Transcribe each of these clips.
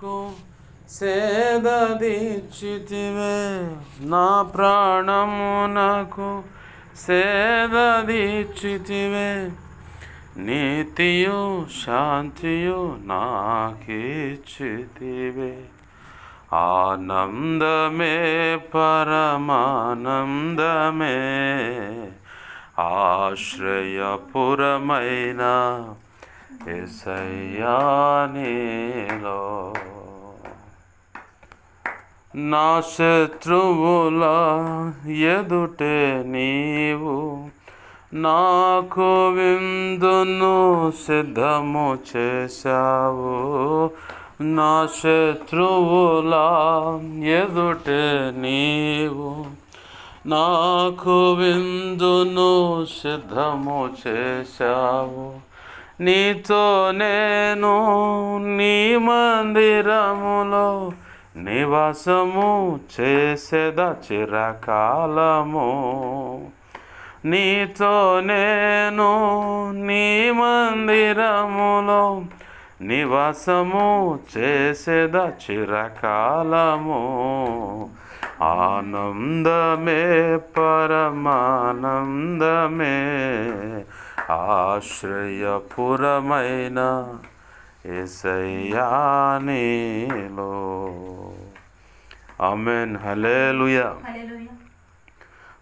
నాకు సేదదీర్చితివే, నా ప్రాణమునకు సేదదీర్చితివే, నీతియు శాంతియు నాకిచ్చితివే. ఆనందమే పరమానందమే, ఆశ్రయపురమైన యేసయ్యా నీలో. నా శత్రువుల ఎదుటే నీవు నాకు విందును సిద్ధము చేశావు. నా శత్రువుల ఎదుటే నీవు నాకు విందును సిద్ధము చేశావు. నీతో నేను నీ మందిరములో నివాసము చేసేద చిరకాలము. నీతో నేను నీ మందిరములో నివాసము చేసేద చిరకాలము. ఆనందమే పరమానందమే, ఆశ్రయపురమైన యేసయ్యా నీలో. ఆమేన్. హల్లెలూయా.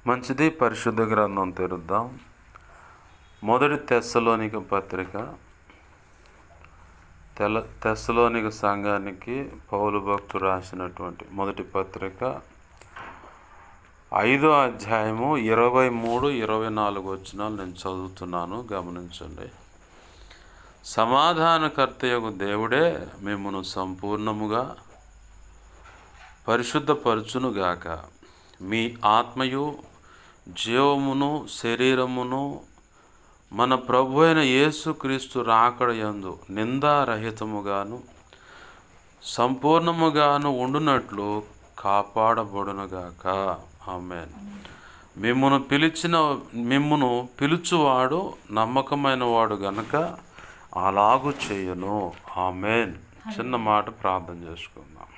మంచిది. పరిశుద్ధ గ్రంథం తెరుద్దాం. మొదటి తెస్సలోనిక పత్రిక, తెస్సలోనిక సంఘానికి పౌలు భక్తుడు రాసినటువంటి మొదటి పత్రిక 5వ అధ్యాయము 23, 24 వచనాలు నేను చదువుతున్నాను, గమనించండి. సమాధానకర్తయగు దేవుడే మిమ్మును సంపూర్ణముగా పరిశుద్ధపరచునుగాక, మీ ఆత్మయు జీవమును శరీరమును మన ప్రభు అయిన యేసుక్రీస్తు రాకడ యందు నిందారహితముగాను సంపూర్ణముగాను ఉండునట్లు కాపాడబడునుగాక. ఆమేన్. మిమ్మును పిలుచువాడు నమ్మకమైన వాడు గనుక అలాగు చేయును. ఆమేన్. చిన్న మాట ప్రార్థన చేసుకుందాం.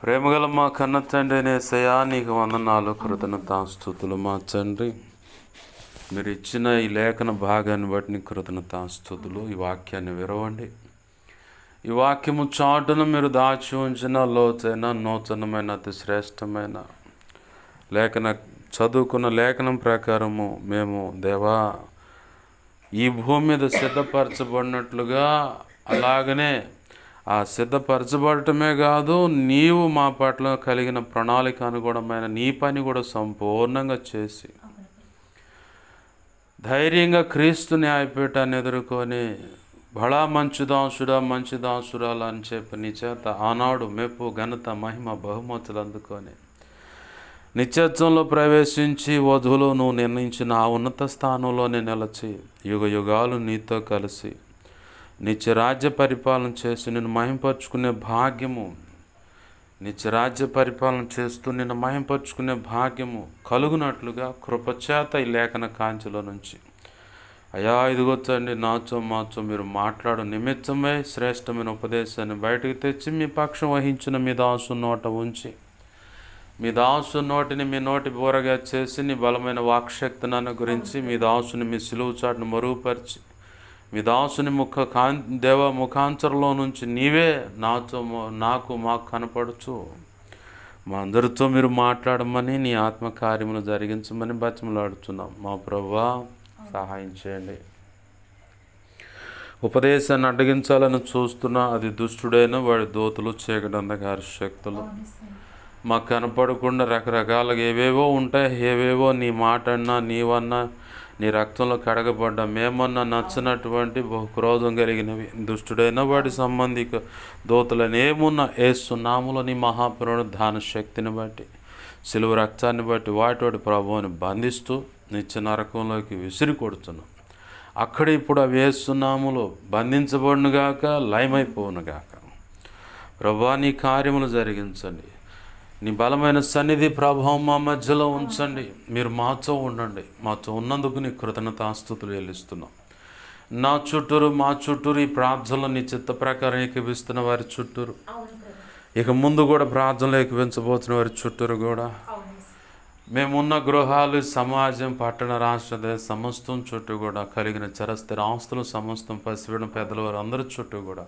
ప్రేమగల మా కన్న తండ్రి యేసయ్యా, నీకు వందనాలు, కృతజ్ఞతాస్తుతులు. మా తండ్రి, మీరు ఇచ్చిన ఈ లేఖన భాగాన్ని బట్టి నీకు కృతజ్ఞతాస్తుతులు. ఈ వాక్యాన్ని విరవండి. ఈ వాక్యము చాటును మీరు దాచి ఉంచిన లోతైన నూతనమైన అతి శ్రేష్టమైన చదువుకున్న లేఖనం ప్రకారము మేము దేవా ఈ భూమి మీద సిద్ధపరచబడినట్లుగా అలాగనే ఆ సిద్ధపరచబడటమే కాదు, నీవు మా పట్ల కలిగిన ప్రణాళిక అనుగుణమైన నీ పని కూడా సంపూర్ణంగా చేసి ధైర్యంగా క్రీస్తు న్యాయపీఠాన్ని ఎదుర్కొని బడా మంచిదాసుడా మంచిదాసురాలు అని చెప్పి నీ చేత ఆనాడు మెప్పు ఘనత మహిమ బహుమతులు అందుకొని నిత్యత్వంలో ప్రవేశించి వధువులో నువ్వు నిర్ణయించిన ఆ ఉన్నత స్థానంలోనే నిలిచి యుగ యుగాలు నీతో కలిసి నిత్యరాజ్య పరిపాలన చేసి నిన్ను మహింపరుచుకునే భాగ్యము, నిత్యరాజ్య పరిపాలన చేస్తూ నిన్ను మహింపరుచుకునే భాగ్యము కలుగునట్లుగా కృపచేత ఈ లేఖన కాంతిలో నుంచి అయా ఇదిగో తండ్రి, నాచో మాచో మీరు మాట్లాడు నిమిత్తమై శ్రేష్టమైన ఉపదేశాన్ని బయటకు తెచ్చి మీ పక్షం వహించిన మీ దాసు నోట ఉంచి మీ దాసు నోటిని మీ నోటి బోరగా చేసి నీ బలమైన వాక్శక్తిని గురించి మీ దాసుని మీ సిలువు చాటును మరుగుపరిచి మీ దాసుని దేవ ముఖాంతరంలో నుంచి నీవే నాకు మాకు కనపడుచు మా అందరితో మీరు మాట్లాడమని నీ ఆత్మకార్యములు జరిగించమని బతిమలాడుతున్నాం. మా ప్రభువా సహాయం చేయండి. ఉపదేశాన్ని అడ్డగించాలని చూస్తున్నా అది దుష్టుడైన వాడి దూతలు చీకటి అంధకార శక్తులు మాకు కనపడకుండా రకరకాలుగా ఏవేవో ఉంటాయి. ఏవేవో నీ మాట అన్నా నీవన్నా నీ రక్తంలో కడగబడ్డా మేమన్నా నచ్చినటువంటి బహుక్రోధం కలిగినవి దుష్టుడైన వాడి సంబంధిక దూతలని ఏమున్నా ఏస్తున్నాములో నీ మహాపునరుద్ధాన శక్తిని బట్టి సిలువ రక్తాన్ని బట్టి వాటి ప్రభువుని బంధిస్తూ నిత్య నరకంలోకి విసిరి కొడుతున్నాం. అక్కడ ఇప్పుడు అవి ఏస్తున్నాములో బంధించబడునుగాక, లయమైపోనుగాక. ప్రభువా నీ కార్యములు జరిగించండి. నీ బలమైన సన్నిధి ప్రభావం మా మధ్యలో ఉంచండి. మీరు మాతో ఉండండి. మాతో ఉన్నందుకు నీ కృతజ్ఞతాస్తుతులు చెల్లిస్తున్నాం. నా చుట్టూరు మా చుట్టూరు ఈ ప్రార్థనలో నీ చిత్త ప్రకారం ఏకీవిస్తున్న వారి చుట్టూరు, ఇక ముందు కూడా ప్రార్థనలు ఏకీవించబోతున్న వారి చుట్టూరు కూడా, మేమున్న గృహాలు, సమాజం, పట్టణ, రాష్ట్ర, దేశ సమస్తం చుట్టూ కూడా కలిగిన చరస్థిర ఆస్తులు సమస్తం, పసిబిడ్డ పెద్దల వారు అందరి చుట్టూ కూడా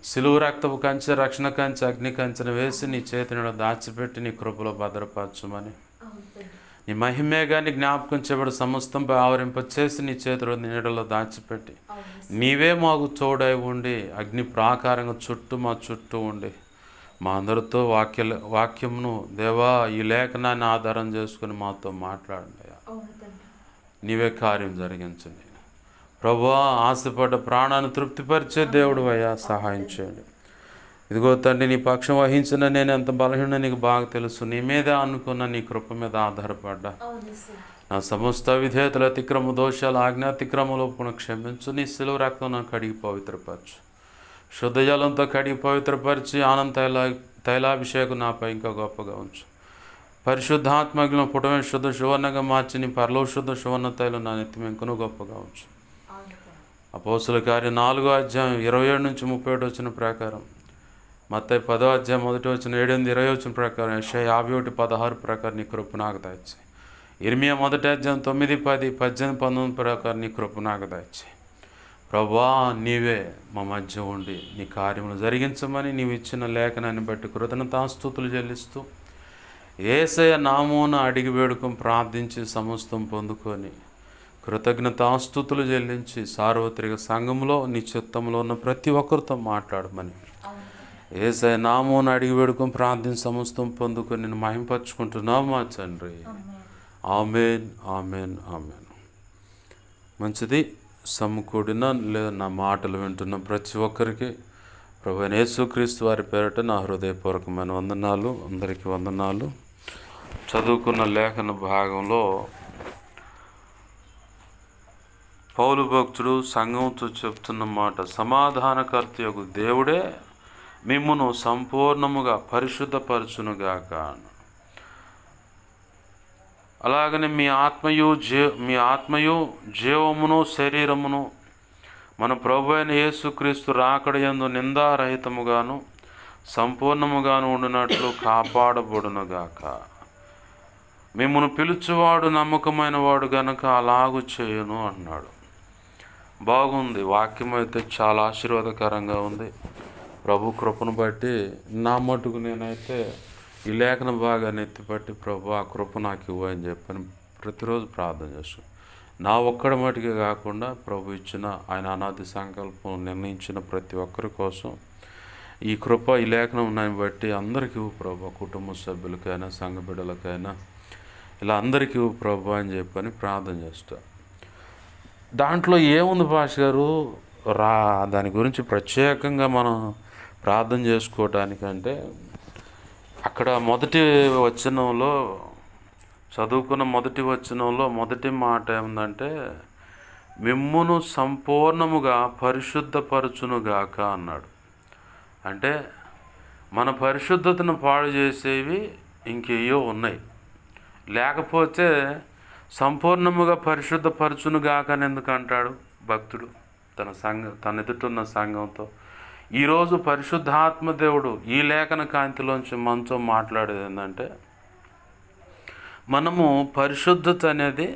సిలువ రక్తపు కంచె, రక్షణ కంచె, అగ్ని కంచెను వేసి నీ చేతిని దాచిపెట్టి నీ కృపలో భద్రపరచమని, నీ మహిమే కానీ జ్ఞాపకం చేయబడి సమస్తంపై ఆవరింపచేసి నీ చేతిలో నీడలో దాచిపెట్టి నీవే మాకు తోడై ఉండి అగ్ని ప్రాకారంగా చుట్టూ మా చుట్టూ ఉండి మా అందరితో వాక్యమును దేవా ఈ లేఖనాన్ని ఆధారం చేసుకుని మాతో మాట్లాడండి. నీవే కార్యం జరిగించండి ప్రభువా. ఆశపడ్డ ప్రాణాన్ని తృప్తిపరిచే దేవుడు అయ్యా, సహాయం చేయండి. ఇదిగో తండ్రి, నీ పక్షం వహించిన నేను ఎంత బలహీన నీకు బాగా తెలుసు. నీ మీదే అనుకున్న నీ కృప మీద ఆధారపడ్డా నా సమస్త విధేయతల అతిక్రమ దోషాలు, ఆజ్ఞాతిక్రమలోపును క్షమించు. నీ సిలువ రక్తం నాకు కడిగి పవిత్రపరచు, శుద్ధ జలంతో కడిగి పవిత్రపరిచి ఆనంద తైలాభిషేకం నాపై ఇంకా గొప్పగా ఉంచు. పరిశుద్ధాత్మగ్నం పుటమే శుద్ధ సువర్ణంగా మార్చి నీ పరలోక శుద్ధ సువర్ణ తైలం నా నెత్తి ఇంకనూ గొప్పగా ఉంచు. అపోస్తుల కార్యం 4వ అధ్యాయం 27 నుంచి 37 వచ్చిన ప్రకారం, మత్తయి 10వ అధ్యాయం 1 వచ్చిన 7, 20 వచ్చిన ప్రకారం, యెషయా 51:16 ప్రకారం నీ కృప నాకు దయచేయి. ఇర్మియా 1వ అధ్యాయం 9, 10, 18, 19 ప్రకారం నీ కృప నాకు దయచేయి. ప్రభువా, నీవే మా మధ్య ఉండి నీ కార్యములు జరిగించమని నీవు ఇచ్చిన లేఖనాన్ని బట్టి కృతజ్ఞతాస్తుతులు చెల్లిస్తూ యేసయ్య నామమున అడిగి వేడుకం ప్రార్థించి సమస్తం పొందుకొని కృతజ్ఞతాస్తుతులు చెల్లించి సార్వత్రిక సంఘంలో నీ చిత్తంలో ఉన్న ప్రతి ఒక్కరితో మాట్లాడమని యేసయ్య నామమున అడిగి వేడుకం ప్రార్థించి సమస్తం పొందుకొని నేను మహింపరచుకుంటున్నావు మా తండ్రి. Amen, amen, amen. మంచిది. సమకూడిన లేదా నా మాటలు వింటున్న ప్రతి ఒక్కరికి ప్రభువైన యేసుక్రీస్తు వారి పేరిట నా హృదయపూర్వకమైన వందనాలు. అందరికీ వందనాలు. చదువుకున్న లేఖన భాగంలో పౌలు భక్తుడు సంఘంతో చెప్తున్న మాట, సమాధానకర్త యొక్క దేవుడే మిమ్మును సంపూర్ణముగా పరిశుద్ధపరచునుగాక. అలాగనే మీ ఆత్మయు జీవమును శరీరమును మన ప్రభువైన యేసుక్రీస్తు రాకడ యందు నిందారహితముగాను సంపూర్ణముగాను ఉండునట్లు కాపాడబడునుగాక. మిమ్మును పిలుచువాడు నమ్మకమైన వాడు గనక అలాగు చేయును అన్నాడు. బాగుంది. వాక్యం అయితే చాలా ఆశీర్వాదకరంగా ఉంది. ప్రభు కృపను బట్టి నా మటుకు నేనైతే ఈ లేఖన భాగాన్ని ఎత్తిపట్టి ప్రభు ఆ కృప నాకు ఇవ్వు అని చెప్పని ప్రతిరోజు ప్రార్థన చేస్తాను. నా ఒక్కడి మటుకే కాకుండా ప్రభు ఇచ్చిన ఆయన అనాది సంకల్పం నిర్ణయించిన ప్రతి ఒక్కరి కోసం ఈ కృప ఈ లేఖనం నన్ను బట్టి అందరికీ ఇవ్వు ప్రభు, కుటుంబ సభ్యులకైనా సంఘ బిడ్డలకైనా ఇలా అందరికీ ఇవ్వు ప్రభు అని చెప్పని ప్రార్థన చేస్తా. దాంట్లో ఏముంది భాష గారు, దాని గురించి ప్రత్యేకంగా మనం ప్రార్థన చేసుకోవటానికంటే అక్కడ మొదటి వచనంలో చదువుకున్న మొదటి వచనంలో మొదటి మాట ఏముందంటే మిమ్మును సంపూర్ణముగా పరిశుద్ధపరచునుగాక అన్నాడు. అంటే మన పరిశుద్ధతను పాడు చేసేవి ఇంకేయో ఉన్నాయి. లేకపోతే సంపూర్ణముగా పరిశుద్ధపరచునుగాక అని ఎందుకు అంటాడు భక్తుడు తన ఎదుటున్న సంఘంతో? ఈరోజు పరిశుద్ధాత్మ దేవుడు ఈ లేఖన కాంతిలోంచి మనతో మాట్లాడేది ఏంటంటే మనము పరిశుద్ధత అనేది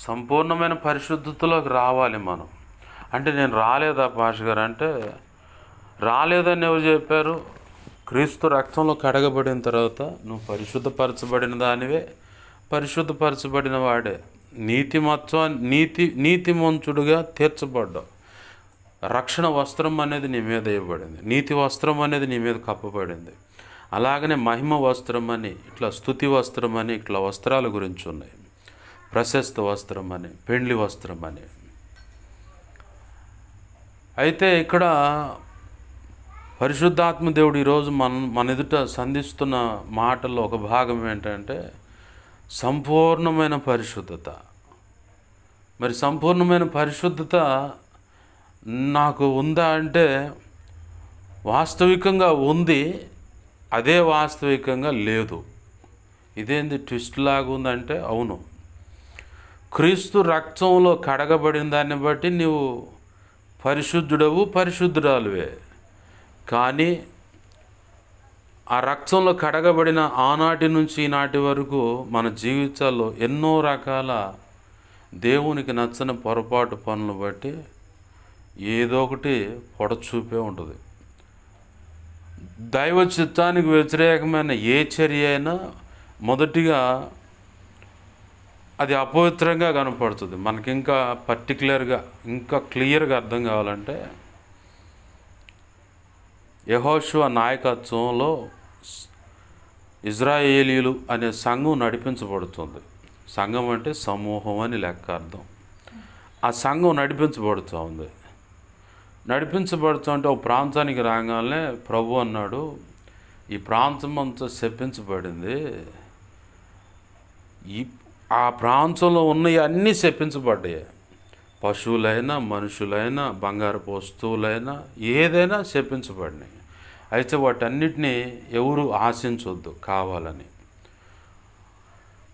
సంపూర్ణమైన పరిశుద్ధతలోకి రావాలి మనం. అంటే నేను రాలేదా పాష గారు అంటే, రాలేదని ఎవరు చెప్పారు? క్రీస్తు రక్తంలో కడగబడిన తర్వాత నువ్వు పరిశుద్ధపరచబడిన దానివే, పరిశుద్ధపరచబడిన వాడే, నీతిమంతుడుగా తీర్చబడ్డావు. రక్షణ వస్త్రం అనేది నీ మీద ఇవ్వబడింది, నీతి వస్త్రం అనేది నీ మీద కప్పబడింది. అలాగనే మహిమ వస్త్రం అని, ఇట్లా స్తుతి వస్త్రం అని, ఇట్లా వస్త్రాల గురించి ఉన్నాయి. ప్రశస్త వస్త్రం అని, పెండ్లి వస్త్రం అని. అయితే ఇక్కడ పరిశుద్ధాత్మ దేవుడు ఈరోజు మన ఎదుట సంధిస్తున్న మాటల్లో ఒక భాగం ఏంటంటే సంపూర్ణమైన పరిశుద్ధత. మరి సంపూర్ణమైన పరిశుద్ధత నాకు ఉందా అంటే వాస్తవికంగా ఉంది, అదే వాస్తవికంగా లేదు. ఇదేంది ట్విస్ట్ లాగా ఉందంటే అవును. క్రీస్తు రక్తంలో కడగబడిన దాన్ని బట్టి నీవు పరిశుద్ధుడవు, పరిశుద్ధురాలువే. కానీ ఆ రక్తంలో కడగబడిన ఆనాటి నుంచి ఈనాటి వరకు మన జీవితాల్లో ఎన్నో రకాల దేవునికి నచ్చని పొరపాటు పనులు బట్టి ఏదో ఒకటి పొడచూపే ఉంటుంది. దైవ చిత్తానికి వ్యతిరేకమైన ఏ చర్య అయినా మొదటిగా అది అపవిత్రంగా కనపడుతుంది. మనకి ఇంకా పర్టికులర్గా ఇంకా క్లియర్గా అర్థం కావాలంటే యెహోషువ నాయకత్వంలో ఇజ్రాయేలీలు అనే సంఘం నడిపించబడుతుంది. సంఘం అంటే సమూహం అని లెక్క అర్థం. ఆ సంఘం నడిపించబడుతూ ఉంది. నడిపించబడుతుంటే ఒక ప్రాంతానికి రాగానే ప్రభు అన్నాడు, ఈ ప్రాంతం అంతా శపించబడింది, ఆ ప్రాంతంలో ఉన్నవి అన్నీ శపించబడ్డాయి. పశువులైనా, మనుషులైనా, బంగారపు వస్తువులైనా, ఏదైనా శపించబడినాయి. అయితే వాటన్నిటినీ ఎవరు ఆశించొద్దు కావాలని.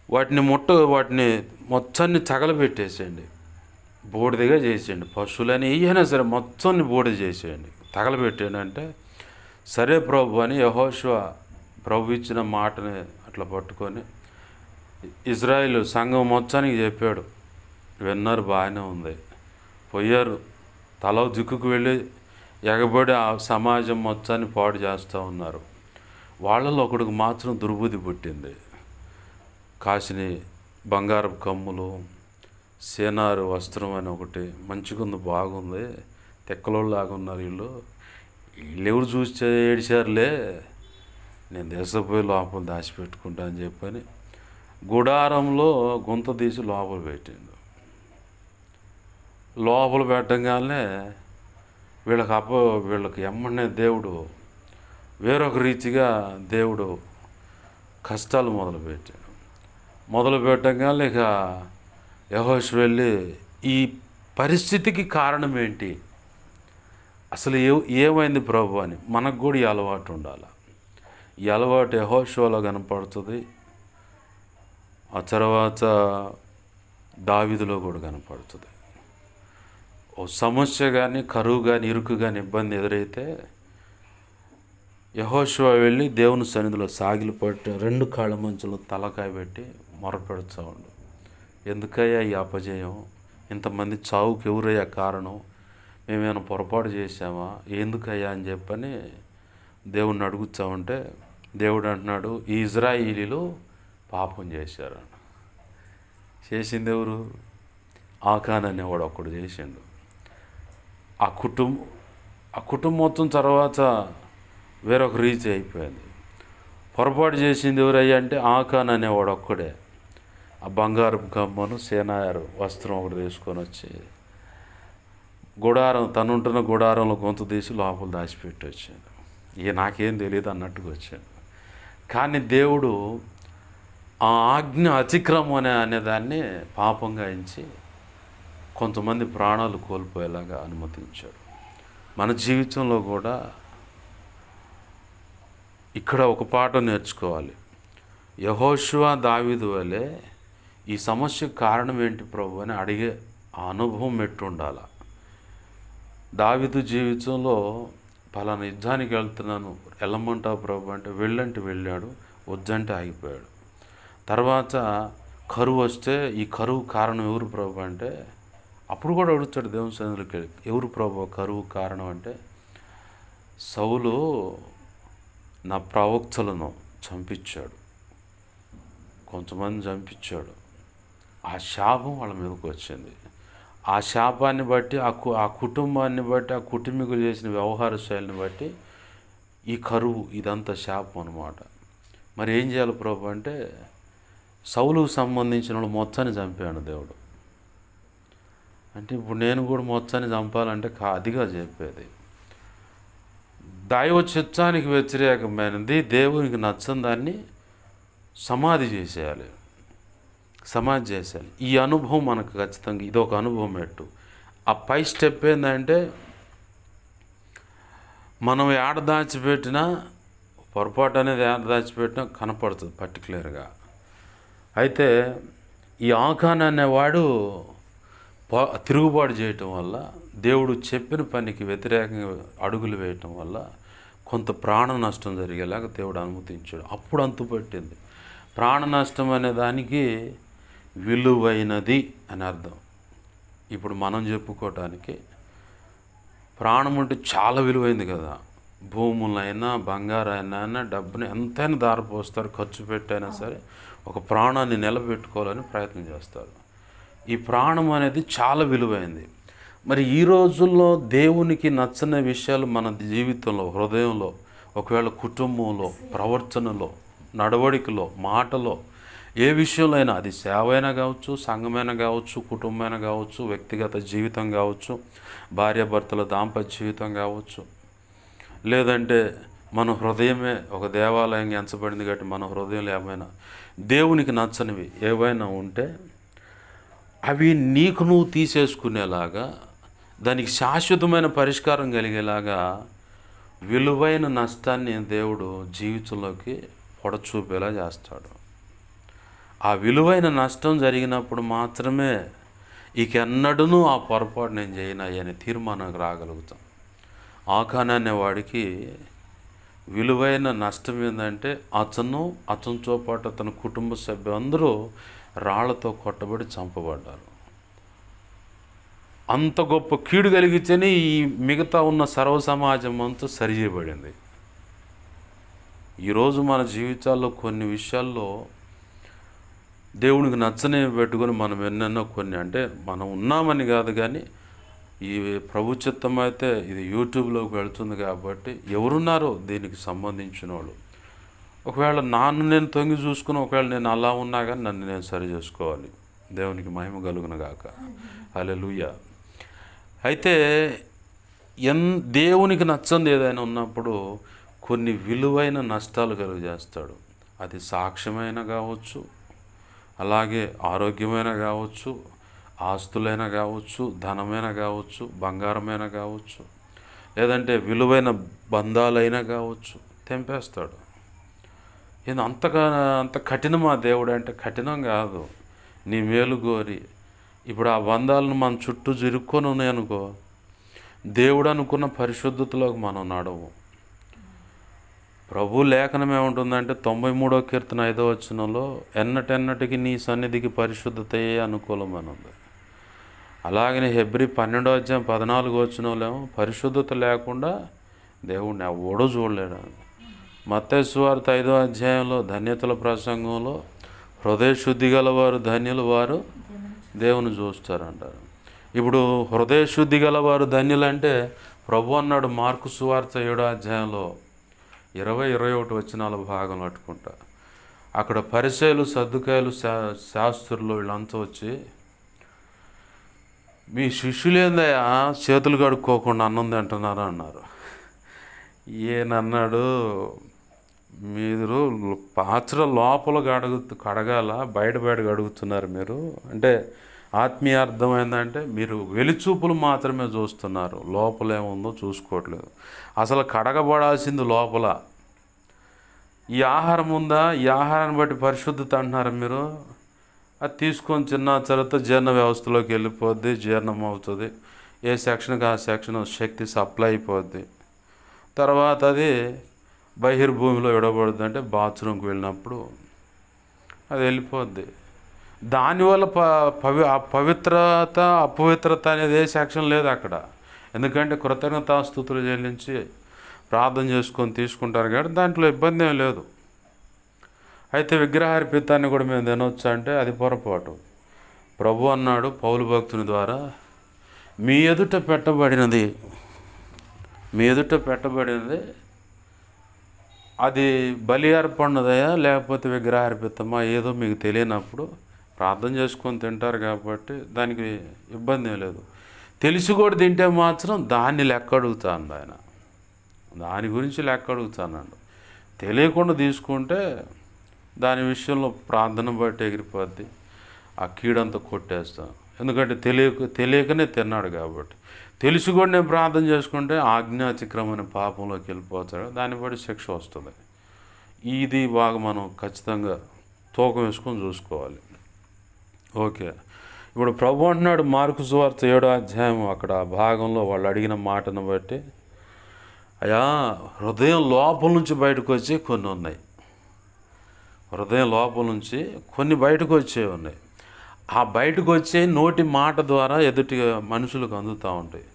వాటిని మొత్తాన్ని తగలబెట్టేసేయండి, బూడిదగా చేసేయండి. పశువులని ఏమైనా సరే మొత్తాన్ని బూడిద చేసేయండి, తగలబెట్టేయండి అంటే, సరే ప్రభు అని యెహోషువ ప్రభు ఇచ్చిన మాటని అట్లా పట్టుకొని ఇజ్రాయేలు సంఘం మొత్తానికి చెప్పాడు. విన్నారు, బాగానే ఉంది. పోయారు, తల దిక్కుకు వెళ్ళి ఎగబడి ఆ సమాజం మొత్తాన్ని పాడు చేస్తూ ఉన్నారు. వాళ్ళలో ఒకడికి మాత్రం దుర్బుద్ధి పుట్టింది. కాసిని బంగారపు కమ్ములు, సేనారు వస్త్రం అని ఒకటి మంచిగుంది, బాగుంది, తెక్కలోలాగా ఉన్నారు వీళ్ళు ఎవరు చూస్తే ఏడిచారులే, నేను దేశపోయి లోపల దాచిపెట్టుకుంటా అని చెప్పని గుడారంలో గుంత తీసి లోపల పెట్టిండు. లోపల పెట్టగానే వీళ్ళకి ఎమ్మనే దేవుడు వేరొక రీతిగా దేవుడు కష్టాలు మొదలుపెట్టగానే ఇక యెహోషువ వెళ్ళి ఈ పరిస్థితికి కారణం ఏంటి, అసలు ఏమైంది ప్రభు అని. మనకు కూడా ఈ అలవాటు ఉండాలి. ఈ అలవాటు యెహోషువలో కనపడుతుంది, ఆ తర్వాత దావీదులో కూడా కనపడుతుంది. ఓ సమస్య కానీ, కరువు కానీ, ఇరుకు కానీ, ఇబ్బంది ఎదురైతే యెహోషువ వెళ్ళి దేవుని సన్నిధిలో సాగిలిపట్టి 2 కాళ్ళ మంచులో తలకాయ పెట్టి మొరపెడుతూ ఉండు. ఎందుకయ్యా ఈ అపజయం, ఇంతమంది చావుకి ఎవరయ్యా కారణం, మేమేమైనా పొరపాటు చేశామా, ఎందుకయ్యా అని చెప్పని దేవుణ్ణి అడుగుతూ ఉంటే దేవుడు అంటున్నాడు, ఈ ఇజ్రాయేలీలు పాపం చేశారు. చేసింది ఎవరు? ఆకాన్ అనేవాడు ఒక్కడు చేసిండు. ఆ కుటుంబం మొత్తం తర్వాత వేరొక రీతి అయిపోయింది. పొరపాటు చేసింది ఎవరయ్యా అంటే ఆకాన్ అనేవాడు ఒక్కడే. ఆ బంగారం కమ్మను, సేనారు వస్త్రం ఒకటి తీసుకొని వచ్చి తనుంటున్న గుడారంలో గొంతు తీసి లోపల దాచిపెట్టి వచ్చాడు. నాకేం తెలియదు అన్నట్టుగా వచ్చాడు. కానీ దేవుడు ఆ ఆజ్ఞ అతిక్రమం అనేదాన్ని పాపంగా ఎంచి కొంతమంది ప్రాణాలు కోల్పోయేలాగా అనుమతించాడు. మన జీవితంలో కూడా ఇక్కడ ఒక పాఠం నేర్చుకోవాలి. యెహోషువ దావీదు వలె ఈ సమస్యకు కారణం ఏంటి ప్రభు అని అడిగే ఆ అనుభవం ఎట్టు ఉండాలి. దావీదు జీవితంలో పలానా యుద్ధానికి వెళ్తున్నాను, వెళ్ళమంటావు ప్రభు అంటే వెళ్ళంటే వెళ్ళాడు, వద్దంటే ఆగిపోయాడు. తర్వాత కరువు వస్తే ఈ కరువు కారణం ఎవరు ప్రభు అంటే అప్పుడు కూడా అడుగుతాడు దేవుని సన్నిధిలోకి వెళ్ళి, ఎవరు ప్రభు కరువు కారణం అంటే సౌలు నా ప్రవక్తలను చంపించాడు, కొంతమంది చంపించాడు. ఆ శాపం వాళ్ళ మీదకి వచ్చింది. ఆ శాపాన్ని బట్టి ఆ కుటుంబాన్ని బట్టి, ఆ కుటుంబీకులు చేసిన వ్యవహార శైలిని బట్టి ఈ కరువు ఇదంతా శాపం అన్నమాట. మరి ఏం చేయాలి ప్రభు అంటే సౌలుకు సంబంధించిన వాళ్ళు మొత్తాన్ని చంపాడు దేవుడు. అంటే ఇప్పుడు నేను కూడా మొత్తాన్ని చంపాలంటే అదిగా చెప్పేది. దైవ చిత్తానికి వ్యతిరేకమైనది, దేవునికి నచ్చని దాన్ని సమాధి చేసేయాలి. ఈ అనుభవం మనకు ఖచ్చితంగా ఇదొక అనుభవం ఎట్టు. ఆ పై స్టెప్ ఏంటంటే మనం ఏడ దాచిపెట్టినా పొరపాటు అనేది ఏడ దాచిపెట్టినా కనపడుతుంది పర్టికులర్గా. అయితే ఈ ఆకాన్ అనేవాడు తిరుగుబాటు చేయటం వల్ల, దేవుడు చెప్పిన పనికి వ్యతిరేకంగా అడుగులు వేయటం వల్ల కొంత ప్రాణ నష్టం జరిగేలాగా దేవుడు అనుమతించాడు. అప్పుడు అంతుపట్టింది. ప్రాణ నష్టం అనే దానికి విలువైనది అని అర్థం. ఇప్పుడు మనం చెప్పుకోవటానికి ప్రాణం అంటే చాలా విలువైంది కదా. భూములైనా బంగారైనా డబ్బుని ఎంతైనా దారిపోస్తారు, ఖర్చు పెట్టైనా సరే ఒక ప్రాణాన్ని నిలబెట్టుకోవాలని ప్రయత్నం చేస్తారు. ఈ ప్రాణం అనేది చాలా విలువైంది. మరి ఈ రోజుల్లో దేవునికి నచ్చని విషయాలు మన జీవితంలో, హృదయంలో, ఒకవేళ కుటుంబంలో, ప్రవర్తనలో, నడవడికలో, మాటలో, ఏ విషయంలో అయినా, అది సేవ అయినా కావచ్చు, సంఘమైనా కావచ్చు, కుటుంబమైనా కావచ్చు, వ్యక్తిగత జీవితం కావచ్చు, భార్యాభర్తల దాంపత్య జీవితం కావచ్చు, లేదంటే మన హృదయమే ఒక దేవాలయంగా ఎంచబడింది కాబట్టి మన హృదయంలో ఏమైనా దేవునికి నచ్చనివి ఏవైనా ఉంటే అవి నీకు నువ్వు తీసేసుకునేలాగా, దానికి శాశ్వతమైన పరిష్కారం కలిగేలాగా విలువైన నష్టాన్ని దేవుడు జీవితంలోకి పొడచూపేలా చేస్తాడు. ఆ విలువైన నష్టం జరిగినప్పుడు మాత్రమే ఇకెన్నడూ ఆ పొరపాటు నేను చేయనయ్యని తీర్మానానికి రాగలుగుతాం. ఆకాన్ అనేవాడికి విలువైన నష్టం ఏంటంటే అతనితో పాటు అతని కుటుంబ సభ్యులందరూ రాళ్లతో కొట్టబడి చంపబడ్డారు. అంత గొప్ప కీడు కలిగితేనే ఈ మిగతా ఉన్న సర్వ సమాజం అంతా సరిచేయబడింది. ఈరోజు మన జీవితాల్లో కొన్ని విషయాల్లో దేవునికి నచ్చనే పెట్టుకొని మనం ఎన్నెన్నో కొన్ని, అంటే మనం ఉన్నామని కాదు కానీ ఈ ప్రభు చిత్తం అయితే ఇది యూట్యూబ్లోకి వెళుతుంది కాబట్టి ఎవరున్నారో దీనికి సంబంధించిన వాళ్ళు, ఒకవేళ నన్ను నేను తొంగి చూసుకుని ఒకవేళ నేను అలా ఉన్నా కానీ నన్ను నేను సరి చేసుకోవాలి. దేవునికి మహిమ కలుగును గాక. హల్లెలూయా. అయితే దేవునికి నచ్చంది ఏదైనా ఉన్నప్పుడు కొన్ని విలువైన నష్టాలు కలుగజేస్తాడు. అది సాక్ష్యమైన కావచ్చు, అలాగే ఆరోగ్యమైన కావచ్చు, ఆస్తులైనా కావచ్చు, ధనమైన కావచ్చు, బంగారమైన కావచ్చు, లేదంటే విలువైన బంధాలైనా కావచ్చు, తెంపేస్తాడు. అంత కఠినమా దేవుడు అంటే? కఠినం కాదు, నీ మేలు కోరి. ఇప్పుడు ఆ బంధాలను మన చుట్టూ చిరుక్కొని ఉన్నాయి అనుకో, దేవుడు అనుకున్న పరిశుద్ధతలోకి మనం నడవు. ప్రభు లేఖనం ఏముంటుందంటే 93వ కీర్తన 5వ వచనంలో ఎన్నటెన్నటికి నీ సన్నిధికి పరిశుద్ధతయే అనుకూలమని ఉంది. అలాగనే హెబ్రీ 12వ అధ్యాయం 14వ వచనంలో ఏమో పరిశుద్ధత లేకుండా దేవుడిని ఎవడో చూడలేడు. మత్తయి సువార్త 5వ అధ్యాయంలో ధన్యతల ప్రసంగంలో హృదయ శుద్ధి గలవారు ధన్యులు, వారు దేవుని చూస్తారంటారు. ఇప్పుడు హృదయ శుద్ధి గలవారు ధన్యులంటే ప్రభు అన్నాడు మార్కు సువార్త 7వ అధ్యాయంలో 20-21 వచనాల భాగం పట్టుకుంటా. అక్కడ పరిసయ్యులు, సద్దుకాయలు, శాస్త్రులు వీళ్ళంతా వచ్చి, మీ శిష్యులేందయ్యా చేతులు కడుక్కోకుండా అన్నం తింటున్నారు అన్నారు. ఈయనన్నాడు, మీరు పాత్ర లోపల కడగాల, బయట కడుగుతున్నారు మీరు అంటే ఆత్మీయ అర్థం ఏంటంటే మీరు వెలిచూపులు మాత్రమే చూస్తున్నారు, లోపల ఏముందో చూసుకోవట్లేదు. అసలు కడగబడాల్సింది లోపల. ఈ ఆహారం ఉందా, ఈ ఆహారాన్ని బట్టి పరిశుద్ధత అంటున్నారు మీరు. అది తీసుకొని చిన్న తర్వాత జీర్ణ వ్యవస్థలోకి వెళ్ళిపోద్ది, జీర్ణం అవుతుంది. ఏ సెక్షన్కి ఆ సెక్షన్ శక్తి సప్లై అయిపోద్ది. తర్వాత అది బహిర్భూమిలో విడబడుద్ది, అంటే బాత్రూమ్కి వెళ్ళినప్పుడు అది వెళ్ళిపోద్ది. దానివల్ల పవిత్రత అపవిత్రత అనేది ఏ సెక్షన్ లేదు అక్కడ. ఎందుకంటే కృతజ్ఞతాస్తుతులు చెల్లించి ప్రార్థన చేసుకొని తీసుకుంటారు కాబట్టి దాంట్లో ఇబ్బంది ఏం లేదు. అయితే విగ్రహార్పితాన్ని కూడా మేము తినొచ్చు అంటే అది పొరపాటు. ప్రభు అన్నాడు పౌలు భక్తుని ద్వారా, మీ ఎదుట పెట్టబడినది అది బలి అర్పణదయా లేకపోతే విగ్రహార్పితమా ఏదో మీకు తెలియనప్పుడు ప్రార్థన చేసుకొని తింటారు కాబట్టి దానికి ఇబ్బంది ఏం లేదు. తెలిసి కూడా తింటే మాత్రం దాన్ని లెక్క అడుగుతాను, ఆయన దాని గురించి లెక్క అడుగుతానండి. తెలియకుండా తీసుకుంటే దాని విషయంలో ప్రార్థన బట్టి ఎగిరిపోద్ది, ఆ కీడంతా కొట్టేస్తాను. ఎందుకంటే తెలియకనే తిన్నాడు కాబట్టి. తెలిసి కూడా నేను ప్రార్థన చేసుకుంటే ఆజ్ఞాతిక్రమమైన పాపంలోకి వెళ్ళిపోతాడు, దాన్ని బట్టి శిక్ష వస్తుంది. ఇది బాగా మనం ఖచ్చితంగా తూకం వేసుకొని చూసుకోవాలి. ఓకే. ఇప్పుడు ప్రభు అంటున్నాడు మార్కు సువార్త 7వ అధ్యాయం అక్కడ ఆ భాగంలో వాళ్ళు అడిగిన మాటను బట్టి, అయ్యా హృదయం లోపల నుంచి బయటకు వచ్చి కొన్ని ఉన్నాయి. హృదయం లోపల నుంచి కొన్ని బయటకు వచ్చే ఉన్నాయి. ఆ బయటకు వచ్చే నోటి మాట ద్వారా ఎదుటి మనుషులకు అందుతూ ఉంటాయి.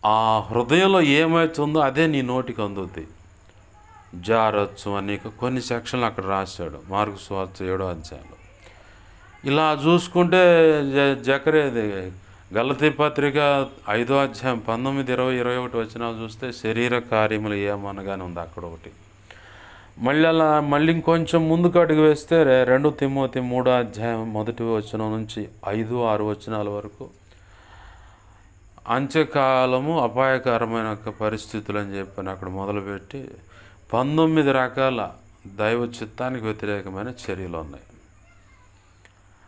ఆ హృదయంలో ఏమవుతుందో అదే నీ నోటికి అందుద్ది. జారచ్చు అని కొన్ని సెక్షన్లు అక్కడ రాశాడు మార్కు సువార్త 7వ అధ్యాయంలో. ఇలా చూసుకుంటే జకరేది గలతీ పత్రిక 5వ అధ్యాయం 19, 20, 21 వచనాలు చూస్తే శరీర కార్యములు ఏమనగానే ఉంది అక్కడ ఒకటి. మళ్ళీ ఇంకొంచెం ముందుకు అడుగు వేస్తే 2 తిమోతి 3వ అధ్యాయం 1వ వచనం నుంచి 5, 6 వచనాల వరకు అంత్యకాలము అపాయకరమైన పరిస్థితులు అని చెప్పని అక్కడ మొదలుపెట్టి 19 రకాల దైవ చిత్తానికి వ్యతిరేకమైన చర్యలు ఉన్నాయి.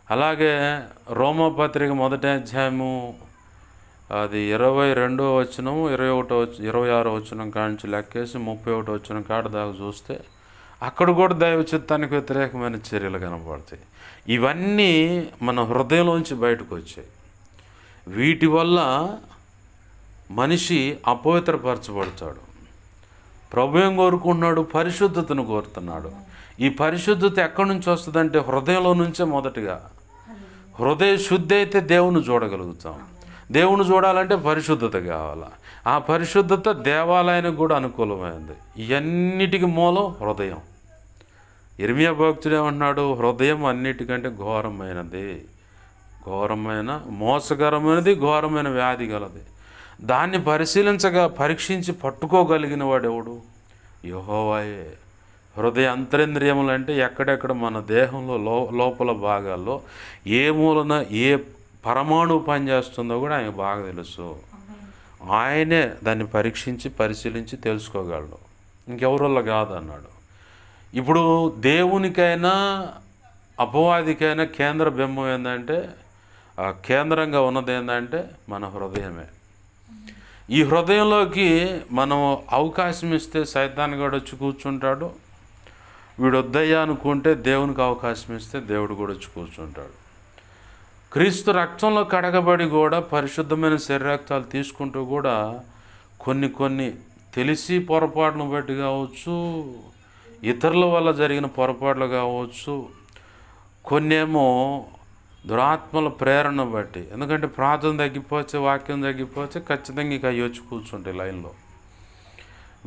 అలాగే రోమపత్రిక 1వ అధ్యాయము అది 22వ వచనం 26వ వచనం కాంచి లెక్కేసి 31వ వచనం కాడ దాకా చూస్తే అక్కడ కూడా దైవ చిత్తానికి వ్యతిరేకమైన చర్యలు కనబడతాయి. ఇవన్నీ మన హృదయంలోంచి బయటకు వచ్చాయి. వీటి వల్ల మనిషి అపవిత్రపరచబడతాడు. ప్రభు ఏం కోరుకుంటున్నాడు? పరిశుద్ధతను కోరుతున్నాడు. ఈ పరిశుద్ధత ఎక్కడి నుంచి వస్తుందంటే హృదయంలో నుంచే మొదటిగా. హృదయ శుద్ధి అయితే దేవుని చూడగలుగుతాం. దేవుని చూడాలంటే పరిశుద్ధత కావాలి. ఆ పరిశుద్ధత దేవాలయానికి కూడా అనుకూలమైంది. ఇవన్నిటికీ మూలం హృదయం. ఇర్మియా భక్తుడు ఏమంటున్నాడు? హృదయం అన్నిటికంటే ఘోరమైనది, ఘోరమైన మోసకరమైనది, ఘోరమైన వ్యాధి గలది. దాన్ని పరీక్షించి పట్టుకోగలిగిన వాడు ఎవడు? యెహోవాయే. హృదయ అంతరింద్రియములు అంటే ఎక్కడెక్కడ మన దేహంలో లోపల భాగాల్లో ఏ మూలన ఏ పరమాణువు పనిచేస్తుందో కూడా ఆయన బాగా తెలుసు. ఆయనే దాన్ని పరిశీలించి తెలుసుకోగలడు, ఇంకెవరిలో కాదన్నాడు. ఇప్పుడు దేవునికైనా అపవాదికైనా కేంద్ర బింబం ఏంటంటే, కేంద్రంగా ఉన్నది ఏంటంటే మన హృదయమే. ఈ హృదయంలోకి మనం అవకాశం ఇస్తే సైతాన్ కూడా వచ్చి కూర్చుంటాడు. వీడు వద్దయ్యా అనుకుంటే దేవునికి అవకాశం ఇస్తే దేవుడు కూడా వచ్చి కూర్చుంటాడు. క్రీస్తు రక్తంలో కడగబడి కూడా పరిశుద్ధమైన శరీరక్తాలు తీసుకుంటూ కూడా కొన్ని తెలిసి పొరపాటును బట్టి కావచ్చు, ఇతరుల వల్ల జరిగిన పొరపాట్లు కావచ్చు, కొన్నేమో దురాత్మల ప్రేరణ బట్టి. ఎందుకంటే ప్రార్థన తగ్గిపోతే, వాక్యం తగ్గిపోతే ఖచ్చితంగా ఇక అవి వచ్చి కూర్చుంటాయి లైన్లో.